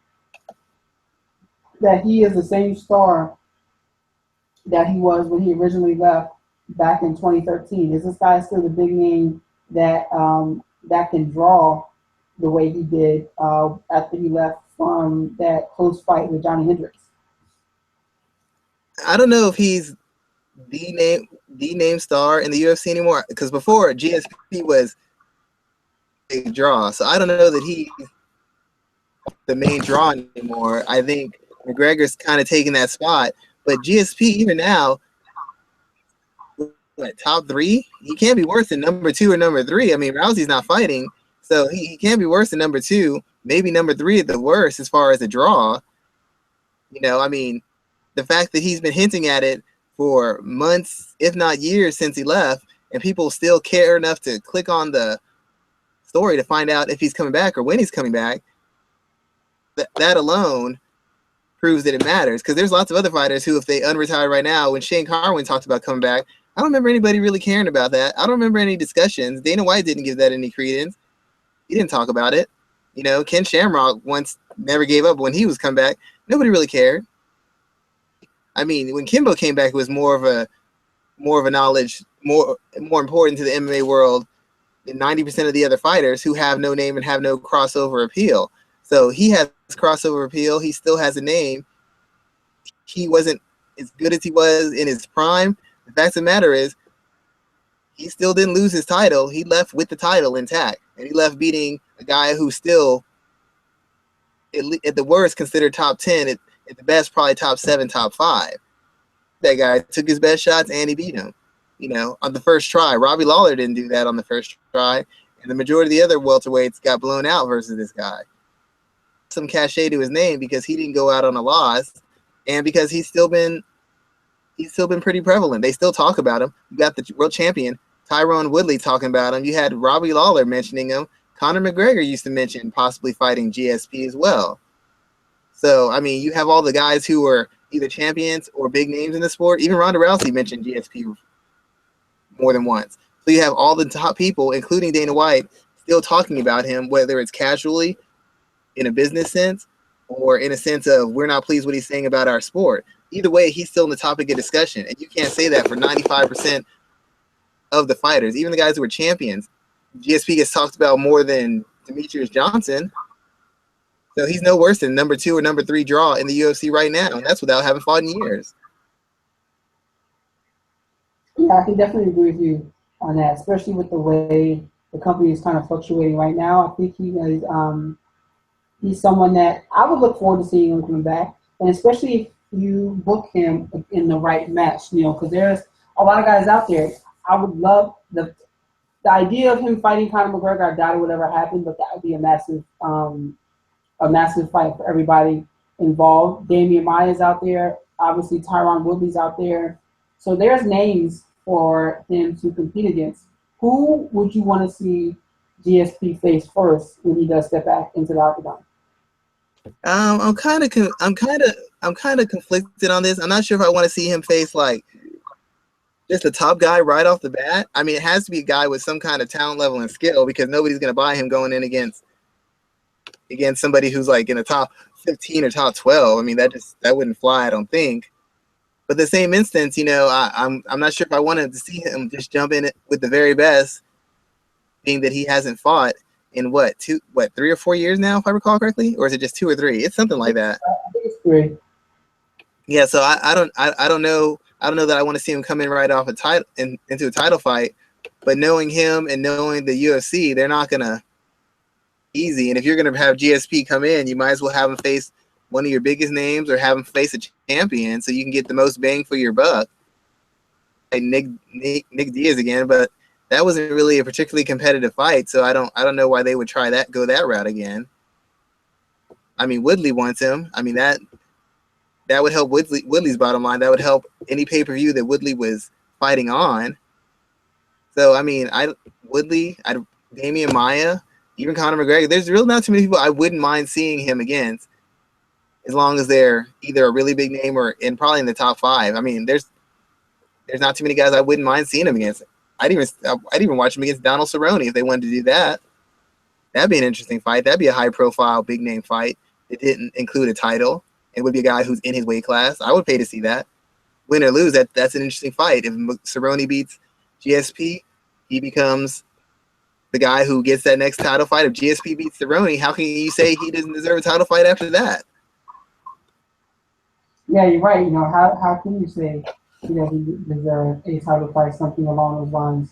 that he is the same star that he was when he originally left back in 2013? Is this guy still the big name that can draw the way he did after he left from that close fight with Johnny Hendricks? I don't know if he's the name star in the UFC anymore, because before GSP was a draw. So I don't know that he's the main draw anymore. I think McGregor's kind of taking that spot, but GSP even now, top 3? He can't be worse than number 2 or number 3. I mean, Rousey's not fighting, so he can't be worse than number 2, maybe number 3 at the worst as far as a draw. You know, I mean, the fact that he's been hinting at it for months, if not years, since he left, and people still care enough to click on the story to find out if he's coming back or when he's coming back, that alone proves that it matters. Because there's lots of other fighters who, if they unretire right now, when Shane Carwin talked about coming back, I don't remember anybody really caring about that. I don't remember any discussions. Dana White didn't give that any credence. He didn't talk about it. You know, Ken Shamrock once never gave up when he was coming back. Nobody really cared. I mean, when Kimbo came back, it was more of a knowledge, more important to the MMA world than 90% of the other fighters who have no name and have no crossover appeal. So he has crossover appeal. He still has a name. He wasn't as good as he was in his prime. The fact of the matter is, he still didn't lose his title. He left with the title intact, and he left beating a guy who's still, at the worst, considered top 10. At the best, probably top 7, top 5. That guy took his best shots and he beat him, you know, on the first try. Robbie Lawler didn't do that on the first try, and the majority of the other welterweights got blown out versus this guy. some cachet to his name because he didn't go out on a loss, and because he's still been pretty prevalent. They still talk about him. You got the world champion Tyrone Woodley talking about him. You had Robbie Lawler mentioning him. Conor McGregor used to mention possibly fighting GSP as well. So, I mean, you have all the guys who are either champions or big names in the sport. Even Ronda Rousey mentioned GSP more than once. So you have all the top people, including Dana White, still talking about him, whether it's casually, in a business sense, or in a sense of we're not pleased what he's saying about our sport. Either way, he's still in the topic of discussion. And you can't say that for 95% of the fighters, even the guys who are champions. GSP gets talked about more than Demetrius Johnson. So he's no worse than number 2 or number 3 draw in the UFC right now. And that's without having fought in years. Yeah, I can definitely agree with you on that, especially with the way the company is kind of fluctuating right now. I think he's someone that I would look forward to seeing him coming back, and especially if you book him in the right match, because there's a lot of guys out there. I would love the idea of him fighting Conor McGregor. I doubt it would ever happen, but that would be a massive fight for everybody involved. Damian Maia's out there. Obviously, Tyron Woodley's out there. So there's names for him to compete against. Who would you want to see GSP face first when he does step back into the octagon? I'm kind of conflicted on this. I'm not sure if I want to see him face like just a top guy right off the bat. I mean, it has to be a guy with some kind of talent level and skill because nobody's going to buy him going in against somebody who's like in the top 15 or top 12. I mean, that wouldn't fly, I don't think. But the same instance, I'm not sure if I wanted to see him just jump in it with the very best, being that he hasn't fought in 3 or 4 years now, if I recall correctly, or is it just 2 or 3? It's something like that. I think it's 3. Yeah, so I don't know that I want to see him come in right off into a title fight, but knowing him and knowing the UFC, they're not gonna easy. And if you're gonna have GSP come in, you might as well have him face one of your biggest names or have him face a champion so you can get the most bang for your buck. Like Nick Diaz again, but that wasn't really a particularly competitive fight, so I don't know why they would go that route again. I mean, Woodley wants him. I mean, that would help Woodley's bottom line. That would help any pay-per-view that Woodley was fighting on. So, I mean, Damian Maia, even Conor McGregor, there's really not too many people I wouldn't mind seeing him against as long as they're either a really big name or probably in the top 5. I mean, there's not too many guys I wouldn't mind seeing him against. I'd even watch him against Donald Cerrone if they wanted to do that. That'd be an interesting fight. That'd be a high-profile, big-name fight. It didn't include a title. It would be a guy who's in his weight class. I would pay to see that. Win or lose, that's an interesting fight. If Cerrone beats GSP, he becomes the guy who gets that next title fight. If GSP beats Cerrone, how can you say he doesn't deserve a title fight after that? Yeah, you're right. How can you say he doesn't deserve a title fight, something along those lines?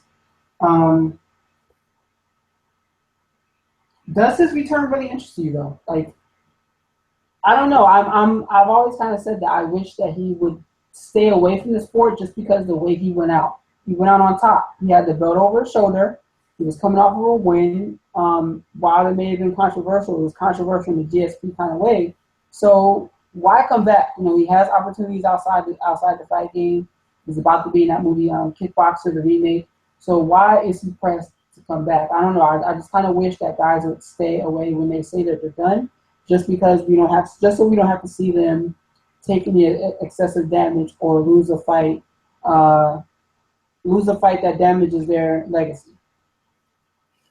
Does his return really interest you though? Like, I don't know. I've always kind of said that I wish that he would stay away from the sport just because of the way he went out. He went out on top. He had the belt over his shoulder. He was coming off of a win. While it may have been controversial, it was controversial in the GSP kind of way. So why come back? He has opportunities outside the fight game. He's about to be in that movie, Kickboxer, the remake. So why is he pressed to come back? I don't know. I just kind of wish that guys would stay away when they say that they're done, just because so we don't have to see them take any excessive damage or lose a fight that damages their legacy.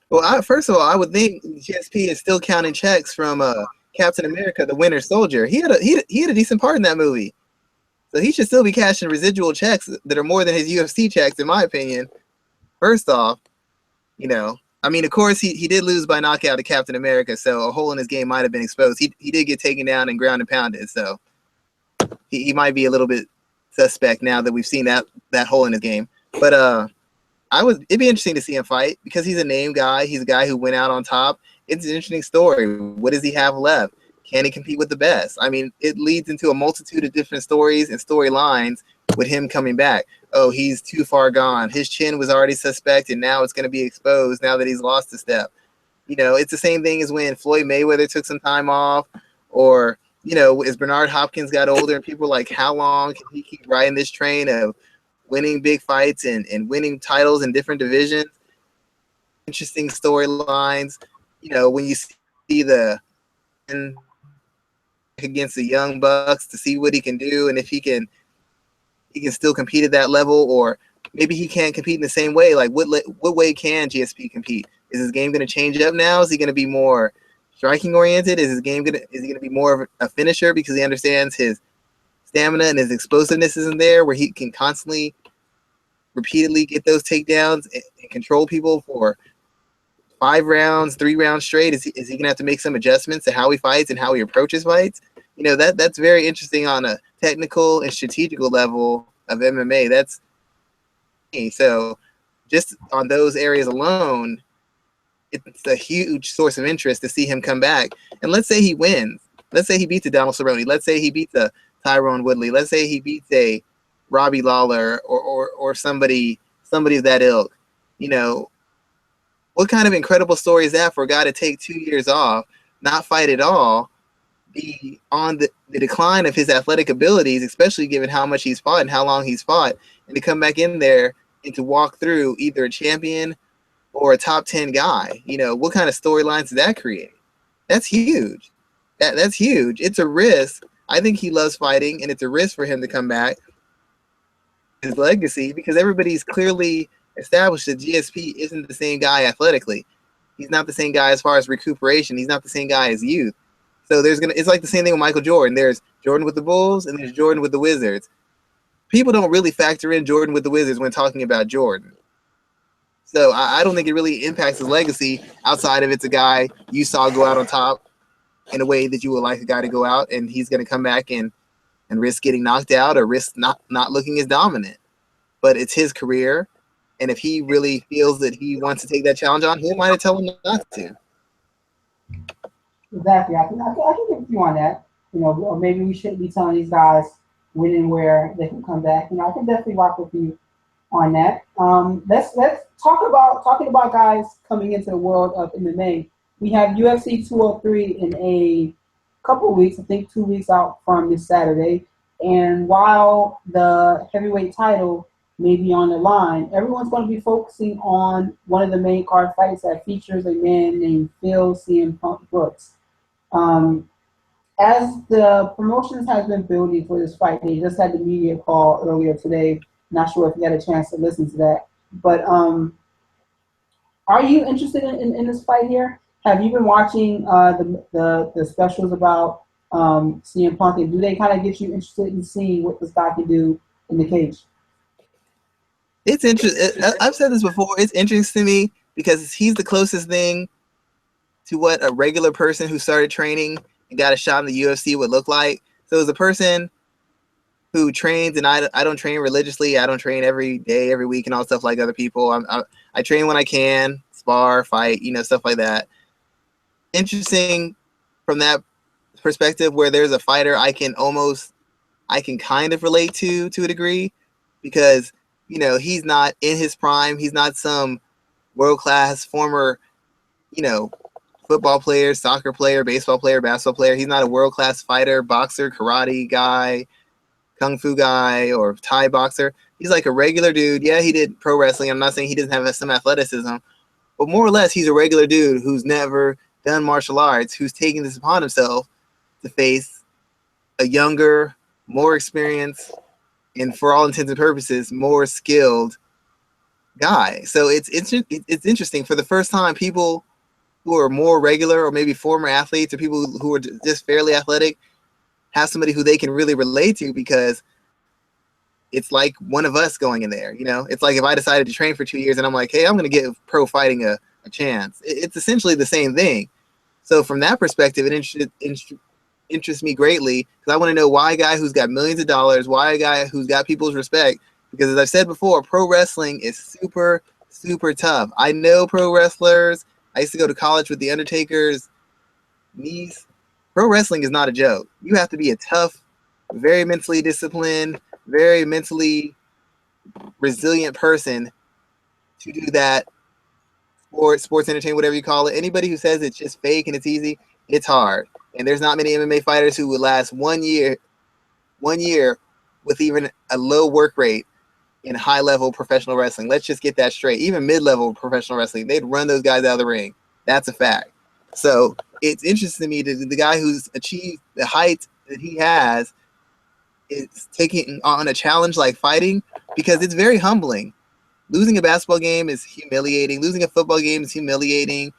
Well, first of all, I would think GSP is still counting checks from Captain America: The Winter Soldier. He had a decent part in that movie, so he should still be cashing residual checks that are more than his UFC checks, in my opinion. First off, I mean, of course, he did lose by knockout to Captain America, so a hole in his game might have been exposed. He did get taken down and ground and pounded, so he might be a little bit suspect now that we've seen that hole in his game. But it'd be interesting to see him fight because he's a name guy. He's a guy who went out on top. It's an interesting story. What does he have left? Can he compete with the best? I mean, it leads into a multitude of different stories and storylines with him coming back. Oh, he's too far gone. His chin was already suspect, and now it's going to be exposed now that he's lost a step. It's the same thing as when Floyd Mayweather took some time off, or, as Bernard Hopkins got older and people were like, how long can he keep riding this train of winning big fights and winning titles in different divisions? Interesting storylines. When you see the against the Young Bucks to see what he can do, and if he can still compete at that level, or maybe he can't compete in the same way. Like, what way can GSP compete? Is his game going to change up now? Is he going to be more striking oriented? Is he going to be more of a finisher because he understands his stamina and his explosiveness isn't there, where he can constantly, repeatedly get those takedowns and control people for 5 rounds, 3 rounds straight? Is he going to have to make some adjustments to how he fights and how he approaches fights? That's very interesting on a technical and strategical level of MMA. So just on those areas alone, it's a huge source of interest to see him come back. And let's say he wins. Let's say he beats a Donald Cerrone. Let's say he beats a Tyrone Woodley. Let's say he beats a Robbie Lawler or somebody of that ilk. What kind of incredible story is that for a guy to take 2 years off, not fight at all, be on the decline of his athletic abilities, especially given how much he's fought and how long he's fought, and to come back in there and to walk through either a champion or a top 10 guy? What kind of storylines does that create? That's huge. That's huge. It's a risk. I think he loves fighting, and it's a risk for him to come back. His legacy, because everybody's clearly established that GSP isn't the same guy athletically. He's not the same guy as far as recuperation. He's not the same guy as youth. So it's like the same thing with Michael Jordan. There's Jordan with the Bulls and there's Jordan with the Wizards. People don't really factor in Jordan with the Wizards when talking about Jordan. So I don't think it really impacts his legacy outside of it's a guy you saw go out on top in a way that you would like a guy to go out, and he's going to come back and risk getting knocked out or risk not looking as dominant. But it's his career, and if he really feels that he wants to take that challenge on, who am I to tell him not to? Exactly. I can get with you on that. Or maybe we shouldn't be telling these guys when and where they can come back. I can definitely rock with you on that. Let's talking about guys coming into the world of MMA. We have UFC 203 in a couple of weeks, I think 2 weeks out from this Saturday. And while the heavyweight title may be on the line, everyone's going to be focusing on one of the main card fights that features a man named Phil CM Punk Brooks. As the promotions has been building for this fight, they just had the media call earlier today. Not sure if you had a chance to listen to that. But are you interested in this fight here? Have you been watching the specials about CM Punk, and do they kind of get you interested in seeing what this guy can do in the cage? It's interesting. I've said this before. It's interesting to me because he's the closest thing to what a regular person who started training and got a shot in the UFC would look like. So as a person who trains, and I don't train religiously. I don't train every day, every week, and all stuff like other people. I train when I can, spar, fight, stuff like that. Interesting from that perspective, where there's a fighter I can kind of relate to a degree, because he's not in his prime. He's not some world-class former football player, soccer player, baseball player, basketball player. He's not a world-class fighter, boxer, karate guy, kung fu guy, or Thai boxer. He's like a regular dude. Yeah, he did pro wrestling. I'm not saying he doesn't have some athleticism, but more or less he's a regular dude who's never done martial arts, who's taking this upon himself to face a younger, more experienced, and for all intents and purposes, more skilled guy. So it's interesting. For the first time, people who are more regular, or maybe former athletes, or people who are just fairly athletic, have somebody who they can really relate to, because it's like one of us going in there. It's like if I decided to train for 2 years and I'm like, hey, I'm going to give pro fighting a chance. It's essentially the same thing. So from that perspective, it interests me greatly, because I want to know why a guy who's got millions of dollars, why a guy who's got people's respect, because as I've said before, pro wrestling is super, super tough. I know pro wrestlers. I used to go to college with the Undertaker's niece. Pro wrestling is not a joke. You have to be a tough, very mentally disciplined, very mentally resilient person to do that sports entertainment, whatever you call it. Anybody who says it's just fake and it's easy, it's hard. And there's not many MMA fighters who would last 1 year with even a low work rate in high-level professional wrestling. Let's just get that straight. Even mid-level professional wrestling, they'd run those guys out of the ring. That's a fact. So it's interesting to me that the guy who's achieved the height that he has is taking on a challenge like fighting, because it's very humbling. Losing a basketball game is humiliating. Losing a football game is humiliating.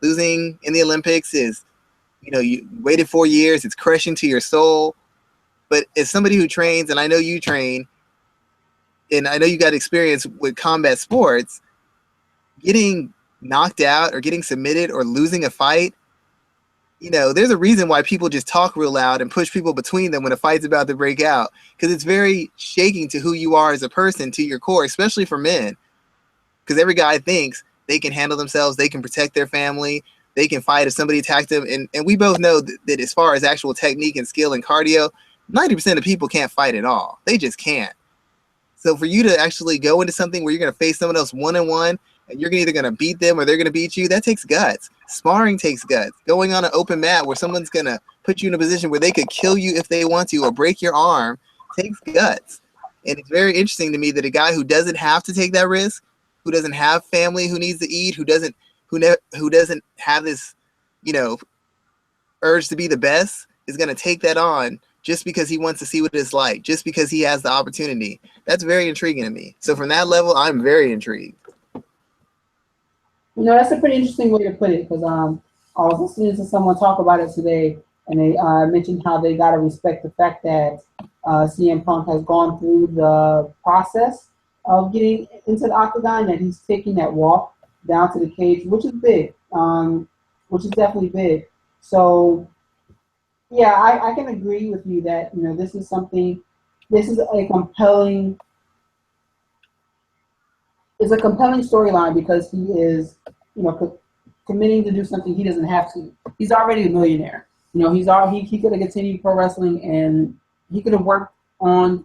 Losing in the Olympics is, you waited 4 years. It's crushing to your soul. But as somebody who trains, and I know you train, and I know you got experience with combat sports, getting knocked out or getting submitted or losing a fight, there's a reason why people just talk real loud and push people between them when a fight's about to break out, because it's very shaking to who you are as a person, to your core, especially for men, because every guy thinks they can handle themselves, they can protect their family, they can fight if somebody attacked them, and we both know that as far as actual technique and skill and cardio, 90% of people can't fight at all. They just can't. So for you to actually go into something where you're going to face someone else one-on-one, and you're either going to beat them or they're going to beat you, that takes guts. Sparring takes guts. Going on an open mat where someone's going to put you in a position where they could kill you if they want to or break your arm takes guts. And it's very interesting to me that a guy who doesn't have to take that risk, who doesn't have family who needs to eat, who doesn't have this, urge to be the best, is going to take that on just because he wants to see what it's like, just because he has the opportunity. That's very intriguing to me. So from that level, I'm very intrigued. That's a pretty interesting way to put it, because I was listening to someone talk about it today, and they mentioned how they got to respect the fact that CM Punk has gone through the process of getting into the octagon, that he's taking that walk down to the cage, which is big, which is definitely big. So, yeah, I can agree with you that, this is a compelling storyline, because he is, committing to do something he doesn't have to. He's already a millionaire. He could have continued pro wrestling, and he could have worked on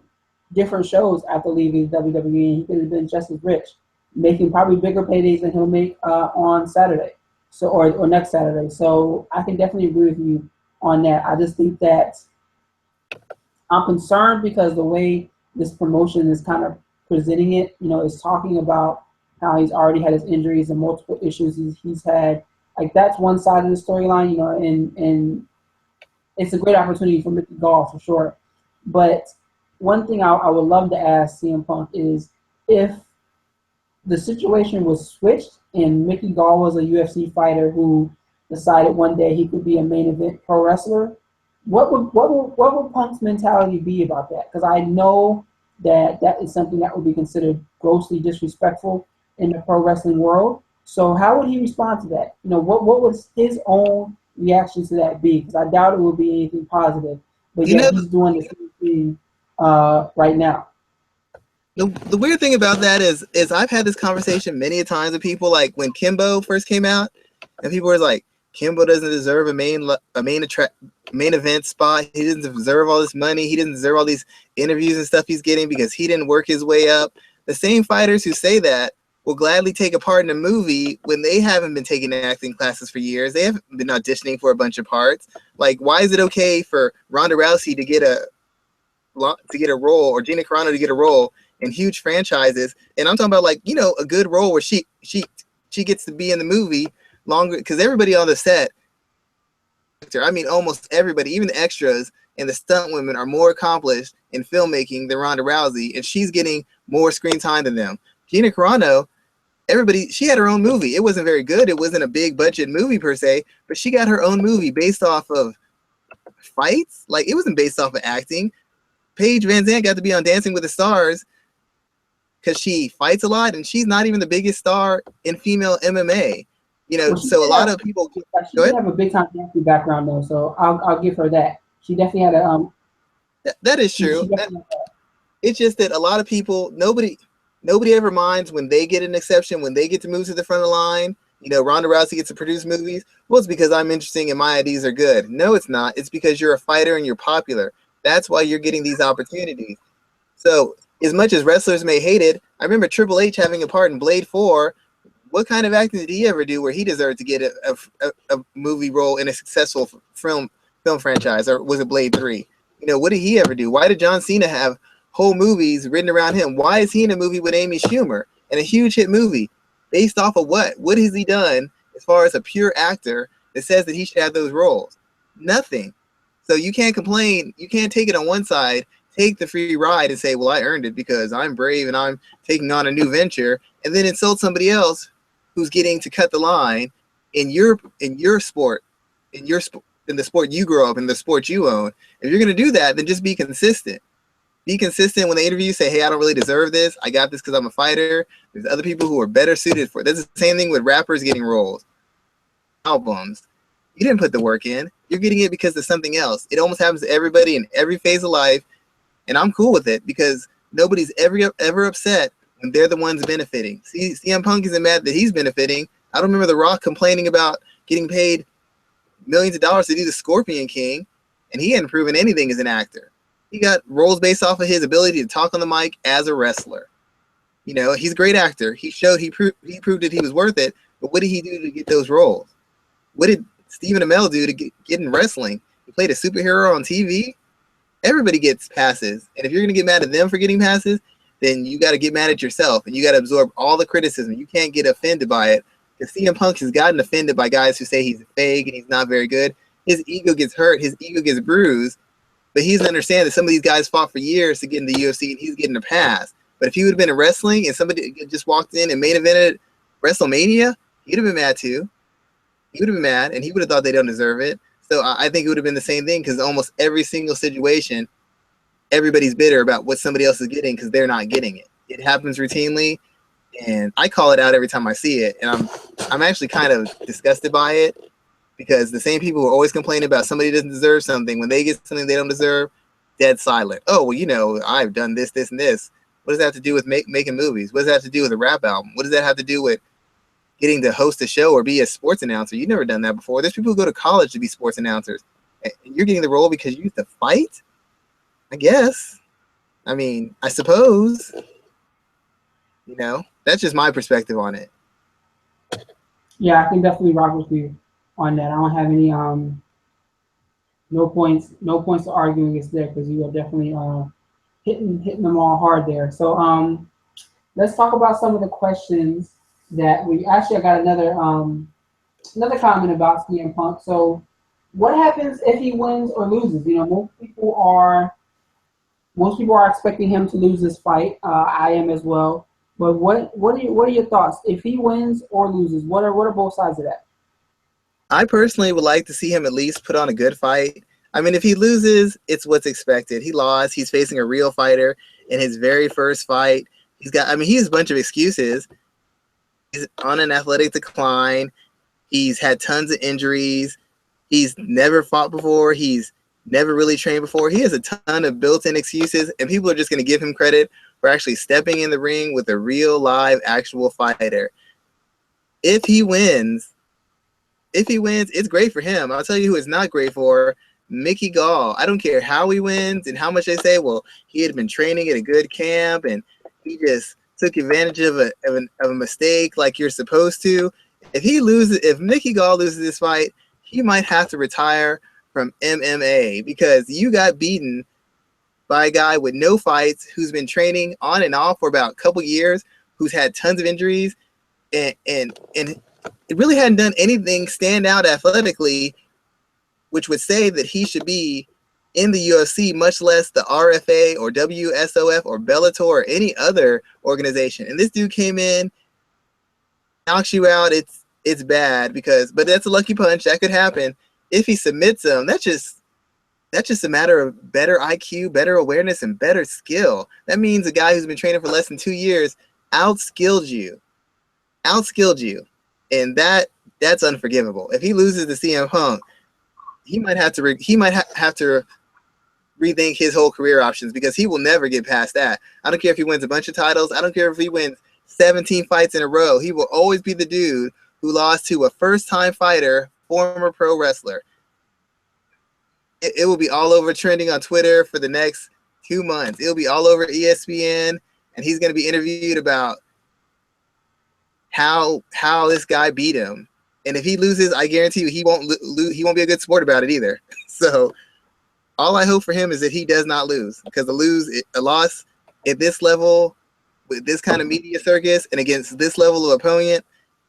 different shows after leaving WWE. He could have been just as rich, making probably bigger paydays than he'll make on Saturday, or next Saturday. So I can definitely agree with you on that. I just think that I'm concerned because the way this promotion is kind of presenting it, is talking about how he's already had his injuries and multiple issues he's had. Like, that's one side of the storyline, and it's a great opportunity for Mickey Gall for sure. But one thing I would love to ask CM Punk is, if the situation was switched and Mickey Gall was a UFC fighter who decided one day he could be a main event pro wrestler, what would Punk's mentality be about that? Because I know that is something that would be considered grossly disrespectful in the pro wrestling world. So how would he respond to that? What would his own reaction to that be? Because I doubt it would be anything positive. But yet he's doing the same thing right now. The weird thing about that is I've had this conversation many a times with people, like when Kimbo first came out, and people were like, Kimbo doesn't deserve a main event spot. He doesn't deserve all this money. He doesn't deserve all these interviews and stuff he's getting because he didn't work his way up. The same fighters who say that will gladly take a part in a movie when they haven't been taking acting classes for years. They haven't been auditioning for a bunch of parts. Like, why is it okay for Ronda Rousey to get a role, or Gina Carano to get a role in huge franchises? And I'm talking about, like, a good role where she gets to be in the movie longer, because everybody on the set, I mean almost everybody, even the extras and the stunt women, are more accomplished in filmmaking than Ronda Rousey, and she's getting more screen time than them. Gina Carano, she had her own movie. It wasn't very good. It wasn't a big budget movie per se, but she got her own movie based off of fights. Like, it wasn't based off of acting. Paige Van Zandt got to be on Dancing with the Stars because she fights a lot, and she's not even the biggest star in female MMA. So a lot of people. She did have a big time dancing background though, so I'll give her that. She definitely had a That is true. It's just that a lot of people, nobody ever minds when they get an exception, when they get to move to the front of the line. Ronda Rousey gets to produce movies. Well, it's because I'm interesting and my ideas are good. No, it's not. It's because you're a fighter and you're popular. That's why you're getting these opportunities. So as much as wrestlers may hate it, I remember Triple H having a part in Blade 4 what kind of acting did he ever do where he deserved to get a movie role in a successful film franchise? Or was it Blade 3? You know, what did he ever do? Why did John Cena have whole movies written around him? Why is he in a movie with Amy Schumer and a huge hit movie? Based off of what? What has he done as far as a pure actor that says that he should have those roles? Nothing. So you can't complain. You can't take it on one side, take the free ride and say, well, I earned it because I'm brave and I'm taking on a new venture, and then insult somebody else who's getting to cut the line in your sport, in the sport you grow up in, the sport you own. If you're going to do that, then just be consistent. Be consistent when they interview you. Say, hey, I don't really deserve this. I got this because I'm a fighter. There's other people who are better suited for it. That's the same thing with rappers getting roles, albums. You didn't put the work in. You're getting it because of something else. It almost happens to everybody in every phase of life, and I'm cool with it because nobody's ever upset when they're the ones benefiting. See, CM Punk isn't mad that he's benefiting. I don't remember The Rock complaining about getting paid millions of dollars to do the Scorpion King, and he hadn't proven anything as an actor. He got roles based off of his ability to talk on the mic as a wrestler. You know, he's a great actor. He proved that he was worth it. But what did he do to get those roles? What did Stephen Amell do to get in wrestling? He played a superhero on TV. Everybody gets passes, and if you're gonna get mad at them for getting passes, then you got to get mad at yourself, and you got to absorb all the criticism. You can't get offended by it. Because CM Punk has gotten offended by guys who say he's fake and he's not very good. His ego gets hurt. His ego gets bruised. But he doesn't understand that some of these guys fought for years to get in the UFC, and he's getting a pass. But if he would have been in wrestling and somebody just walked in and main evented WrestleMania, he'd have been mad too. He would have been mad, and he would have thought they don't deserve it. So I think it would have been the same thing because almost every single situation, everybody's bitter about what somebody else is getting because they're not getting it. It happens routinely, and I call it out every time I see it. And I'm actually kind of disgusted by it. Because the same people who are always complaining about somebody doesn't deserve something, when they get something they don't deserve, dead silent. Oh, well, you know, I've done this, this, and this. What does that have to do with making movies? What does that have to do with a rap album? What does that have to do with getting to host a show or be a sports announcer? You've never done that before. There's people who go to college to be sports announcers. And you're getting the role because you used to fight? I guess. I mean, I suppose. You know, that's just my perspective on it. Yeah, I can definitely rock with you on that. I don't have any no points to arguing against there because you are definitely hitting them all hard there. So let's talk about some of the questions that I got another comment about CM Punk. So what happens if he wins or loses? You know, most people are expecting him to lose this fight. I am as well. But what are your thoughts if he wins or loses? What are both sides of that? I personally would like to see him at least put on a good fight. I mean, if he loses, it's what's expected. He lost. He's facing a real fighter in his very first fight. He has a bunch of excuses. He's on an athletic decline. He's had tons of injuries. He's never fought before. He's never really trained before. He has a ton of built-in excuses, and people are just going to give him credit for actually stepping in the ring with a real, live, actual fighter. If he wins, it's great for him. I'll tell you who it's not great for, Mickey Gall. I don't care how he wins and how much they say, well, he had been training at a good camp and he just took advantage of a mistake like you're supposed to. If Mickey Gall loses this fight, he might have to retire from MMA because you got beaten by a guy with no fights who's been training on and off for about a couple years, who's had tons of injuries, and it really hadn't done anything stand out athletically, which would say that he should be in the UFC, much less the RFA or WSOF or Bellator or any other organization. And this dude came in, knocks you out. It's bad but that's a lucky punch. That could happen. If he submits him, that's just a matter of better IQ, better awareness, and better skill. That means a guy who's been training for less than 2 years outskilled you. And that's unforgivable. If he loses to CM Punk, he might have to rethink his whole career options because he will never get past that. I don't care if he wins a bunch of titles. I don't care if he wins 17 fights in a row. He will always be the dude who lost to a first-time fighter, former pro wrestler. It will be all over trending on Twitter for the next 2 months. It'll be all over ESPN, and he's going to be interviewed about how this guy beat him. And if he loses, I guarantee you he won't he won't be a good sport about it either. So all I hope for him is that he does not lose, because a loss at this level with this kind of media circus and against this level of opponent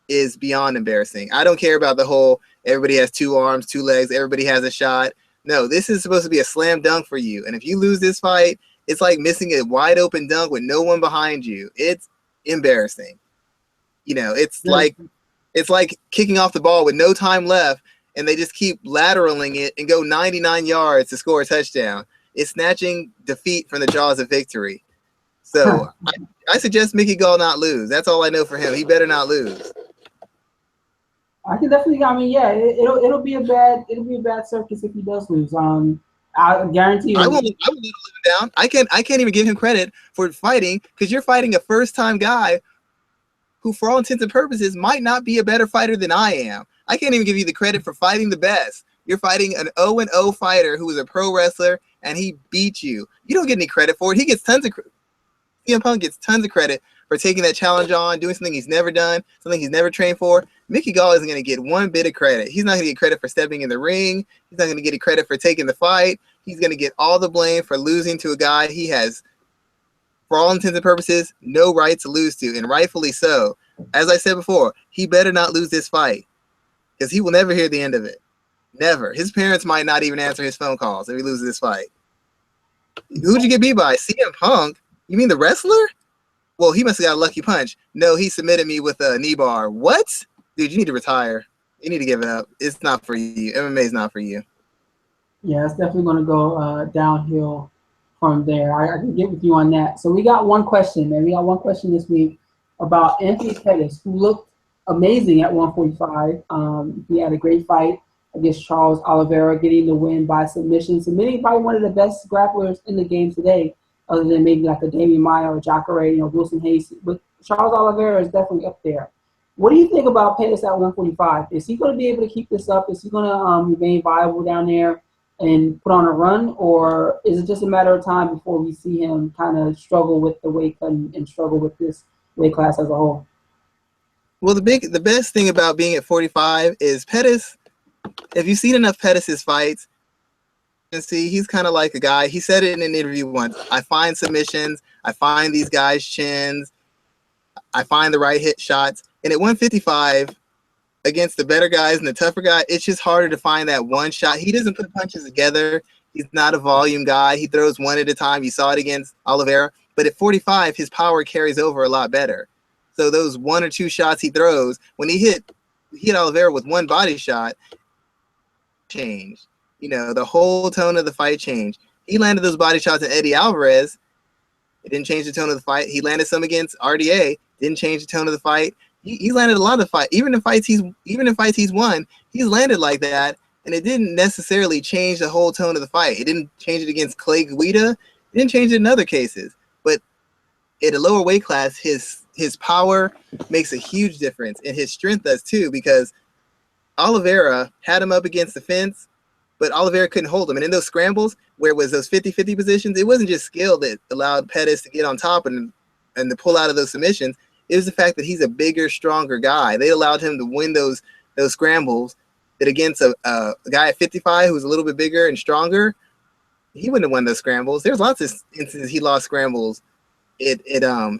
is beyond embarrassing. I don't care about the whole everybody has 2 arms, 2 legs, everybody has a shot. No, this is supposed to be a slam dunk for you. And if you lose this fight, it's like missing a wide open dunk with no one behind you. It's embarrassing. You know, it's like kicking off the ball with no time left, and they just keep lateraling it and go 99 yards to score a touchdown. It's snatching defeat from the jaws of victory. So I suggest Mickey Gall not lose. That's all I know for him. He better not lose. I can definitely. I mean, yeah, it'll be a bad circus if he does lose. I guarantee you. I won't let him down. I can't even give him credit for fighting, because you're fighting a first-time guy who, for all intents and purposes, might not be a better fighter than I am. I can't even give you the credit for fighting the best. You're fighting an 0-0 fighter who is a pro wrestler, and he beat you. You don't get any credit for it. He gets CM Punk gets tons of credit for taking that challenge on, doing something he's never done, something he's never trained for. Mickey Gall isn't going to get one bit of credit. He's not going to get credit for stepping in the ring. He's not going to get credit for taking the fight. He's going to get all the blame for losing to a guy he has, for all intents and purposes, no right to lose to, and rightfully so. As I said before, he better not lose this fight, because he will never hear the end of it. Never. His parents might not even answer his phone calls if he loses this fight. Who'd you get beat by? CM Punk? You mean the wrestler? Well, he must have got a lucky punch. No, he submitted me with a knee bar. What? Dude, you need to retire. You need to give it up. It's not for you. MMA is not for you. Yeah, it's definitely going to go downhill from there. I can get with you on that. So we got one question, man. We got one question this week about Anthony Pettis, who looked amazing at 145. He had a great fight against Charles Oliveira, getting the win by submission, submitting probably one of the best grapplers in the game today, other than maybe like a Damian Maia or Jacare, Wilson Hayes. But Charles Oliveira is definitely up there. What do you think about Pettis at 145? Is he going to be able to keep this up? Is he going to remain viable down there and put on a run? Or is it just a matter of time before we see him kind of struggle with the weight cut and struggle with this weight class as a whole? Well, the best thing about being at 45 is Pettis. If you've seen enough Pettis' fights, you can see he's kind of like a guy. He said it in an interview once. I find submissions. I find these guys' chins. I find the right hit shots. And at 155, against the better guys and the tougher guy, it's just harder to find that one shot. He doesn't put punches together. He's not a volume guy. He throws one at a time. You saw it against Oliveira. But at 45, his power carries over a lot better. So those 1 or 2 shots he throws, when he hit Oliveira with one body shot, changed. The whole tone of the fight changed. He landed those body shots at Eddie Alvarez. It didn't change the tone of the fight. He landed some against RDA. Didn't change the tone of the fight. He's landed a lot of fights. Even in fights he's won, he's landed like that, and it didn't necessarily change the whole tone of the fight. It didn't change it against Clay Guida. It didn't change it in other cases. But at a lower weight class, his power makes a huge difference, and his strength does too, because Oliveira had him up against the fence, but Oliveira couldn't hold him. And in those scrambles, where it was those 50-50 positions, it wasn't just skill that allowed Pettis to get on top and to pull out of those submissions. It was the fact that he's a bigger, stronger guy. They allowed him to win those scrambles that against a guy at 55 who's a little bit bigger and stronger, he wouldn't have won those scrambles. There's lots of instances he lost scrambles at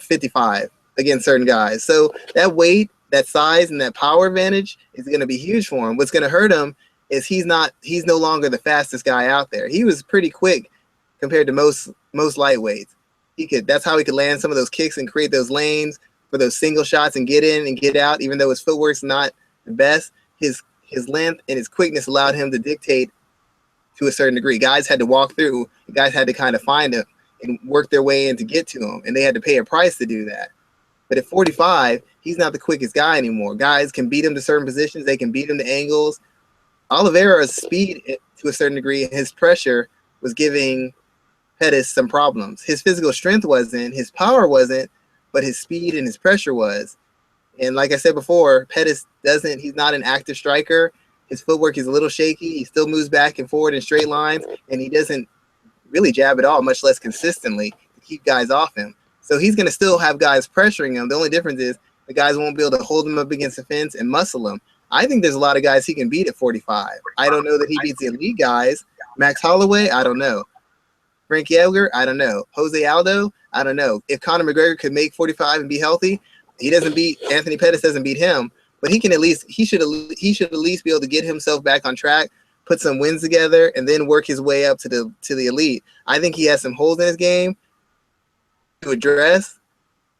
55 against certain guys. So that weight, that size, and that power advantage is going to be huge for him. What's going to hurt him is he's no longer the fastest guy out there. He was pretty quick compared to most lightweights. That's how he could land some of those kicks and create those lanes for those single shots and get in and get out. Even though his footwork's not the best, his length and his quickness allowed him to dictate to a certain degree. Guys had to walk through. Guys had to kind of find him and work their way in to get to him, and they had to pay a price to do that. But at 45, he's not the quickest guy anymore. Guys can beat him to certain positions. They can beat him to angles. Oliveira's speed to a certain degree, his pressure was giving Pettis some problems. His physical strength wasn't, his power wasn't, but his speed and his pressure was. And like I said before, Pettis he's not an active striker. His footwork is a little shaky. He still moves back and forward in straight lines, and he doesn't really jab at all, much less consistently, to keep guys off him. So he's going to still have guys pressuring him. The only difference is The guys won't be able to hold him up against the fence and muscle him. I think there's a lot of guys he can beat at 45. I don't know that he beats the elite guys. Max Holloway, I don't know. Frank Yeager, I don't know. Jose Aldo, I don't know. If Conor McGregor could make 45 and be healthy, he doesn't beat Anthony Pettis, doesn't beat him, but he should at least be able to get himself back on track, put some wins together, and then work his way up to the elite. I think he has some holes in his game to address,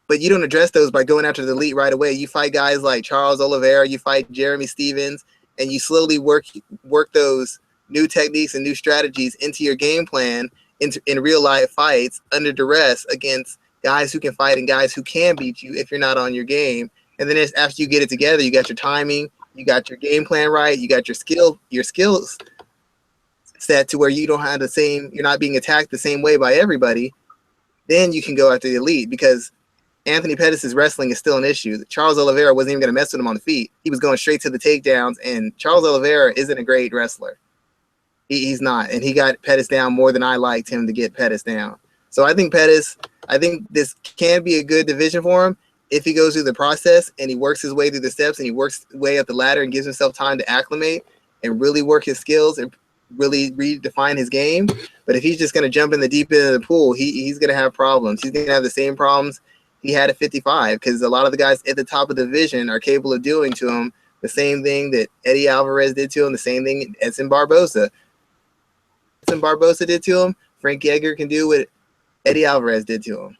but you don't address those by going after the elite right away. You fight guys like Charles Oliveira, you fight Jeremy Stevens, and you slowly work those new techniques and new strategies into your game plan in real life fights under duress against guys who can fight and guys who can beat you if you're not on your game. And then after you get it together, you got your timing, you got your game plan right, you got your skills set to where you don't have you're not being attacked the same way by everybody. Then you can go after the elite, because Anthony Pettis' wrestling is still an issue. Charles Oliveira wasn't even going to mess with him on the feet. He was going straight to the takedowns, and Charles Oliveira isn't a great wrestler. He's not, and he got Pettis down more than I liked him to get Pettis down. So I think this can be a good division for him if he goes through the process and he works his way through the steps and he works his way up the ladder and gives himself time to acclimate and really work his skills and really redefine his game. But if he's just going to jump in the deep end of the pool, he's going to have problems. He's going to have the same problems he had at 55, because a lot of the guys at the top of the division are capable of doing to him the same thing that Eddie Alvarez did to him, the same thing Edson Barboza did to him. Frank Yeager can do what Eddie Alvarez did to him.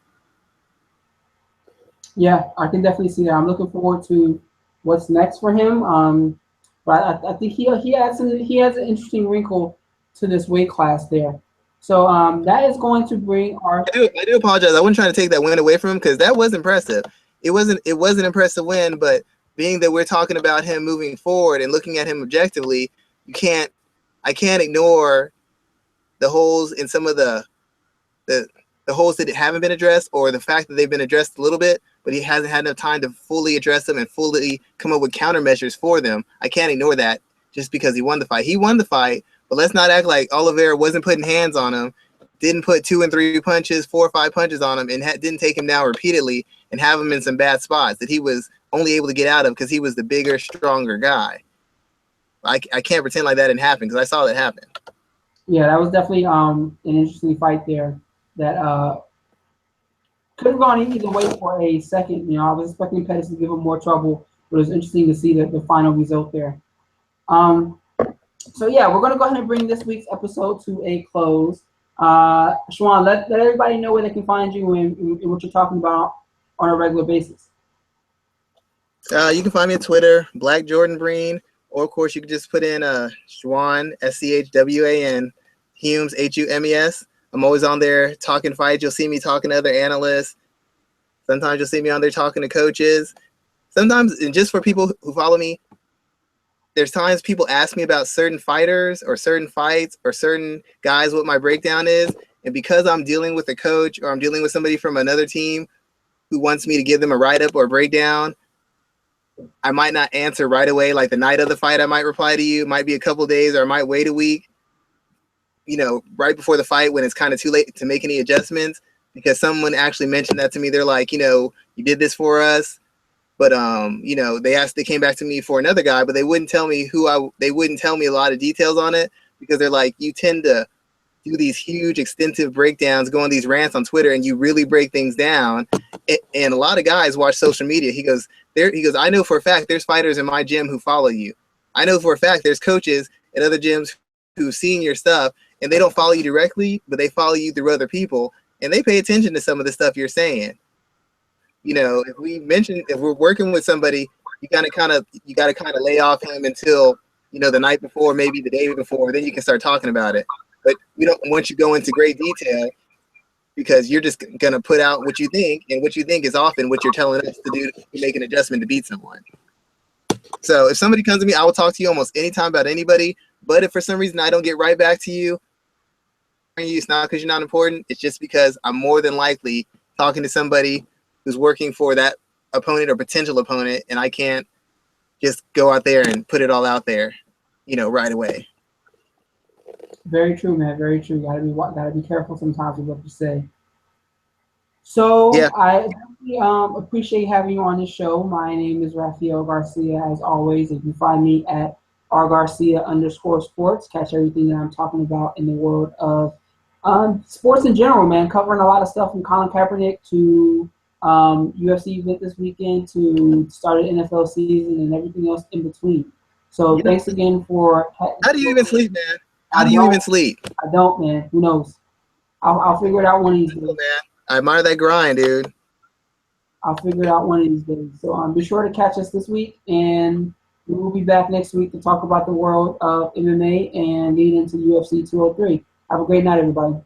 Yeah, I can definitely see that. I'm looking forward to what's next for him. But I think he has an interesting wrinkle to this weight class there. So that is going to bring our. I do apologize. I wasn't trying to take that win away from him, because that was impressive. It wasn't an impressive win, but being that we're talking about him moving forward and looking at him objectively, I can't ignore the holes in some of the holes that haven't been addressed, or the fact that they've been addressed a little bit, but he hasn't had enough time to fully address them and fully come up with countermeasures for them. I can't ignore that just because he won the fight. He won the fight, but let's not act like Oliveira wasn't putting hands on him, didn't put 2 and 3 punches, 4 or 5 punches on him, and didn't take him down repeatedly and have him in some bad spots that he was only able to get out of because he was the bigger, stronger guy. I can't pretend like that didn't happen, because I saw that happen. Yeah, that was definitely an interesting fight there that could have gone either way for a second. I was expecting Pettis to give him more trouble, but it was interesting to see the final result there. So yeah, we're going to go ahead and bring this week's episode to a close. Schwan, let everybody know where they can find you and what you're talking about on a regular basis. You can find me on Twitter, Black Jordan Breen, or of course you can just put in Schwan, SCHWAN, Humes, HUMES. I'm always on there talking fights. You'll see me talking to other analysts. Sometimes you'll see me on there talking to coaches. Sometimes, and just for people who follow me, there's times people ask me about certain fighters or certain fights or certain guys what my breakdown is. And because I'm dealing with a coach or I'm dealing with somebody from another team who wants me to give them a write-up or a breakdown, I might not answer right away. Like the night of the fight, I might reply to you. It might be a couple days, or I might wait a week, right before the fight when it's kind of too late to make any adjustments, because someone actually mentioned that to me. They're like, you did this for us. But, they came back to me for another guy, but they wouldn't tell me they wouldn't tell me a lot of details on it, because they're like, you tend to do these huge extensive breakdowns, go on these rants on Twitter, and you really break things down. And a lot of guys watch social media. He goes, I know for a fact there's fighters in my gym who follow you. I know for a fact there's coaches at other gyms who've seen your stuff, and they don't follow you directly, but they follow you through other people, and they pay attention to some of the stuff you're saying. If we're working with somebody, you gotta kind of lay off him until, the night before, maybe the day before, then you can start talking about it. But we don't want you to go into great detail, because you're just going to put out what you think, and what you think is often what you're telling us to do to make an adjustment to beat someone. So if somebody comes to me, I will talk to you almost anytime about anybody. But if for some reason I don't get right back to you, it's not because you're not important. It's just because I'm more than likely talking to somebody who's working for that opponent or potential opponent, and I can't just go out there and put it all out there, right away. Very true, man. Very true. Gotta be careful sometimes with what you say. So Yeah. I appreciate having you on the show. My name is Raphael Garcia, as always. If you find me at rgarcia_sports, catch everything that I'm talking about in the world of sports in general, man. Covering a lot of stuff from Colin Kaepernick to UFC event this weekend to start an NFL season and everything else in between. So thanks again for. How do you even sleep, man? How do you even sleep? I don't, man. Who knows? I'll figure it out one of these days. Man, I admire that grind, dude. I'll figure it out one of these days. So be sure to catch us this week, and we will be back next week to talk about the world of MMA and lead into UFC 203. Have a great night, everybody.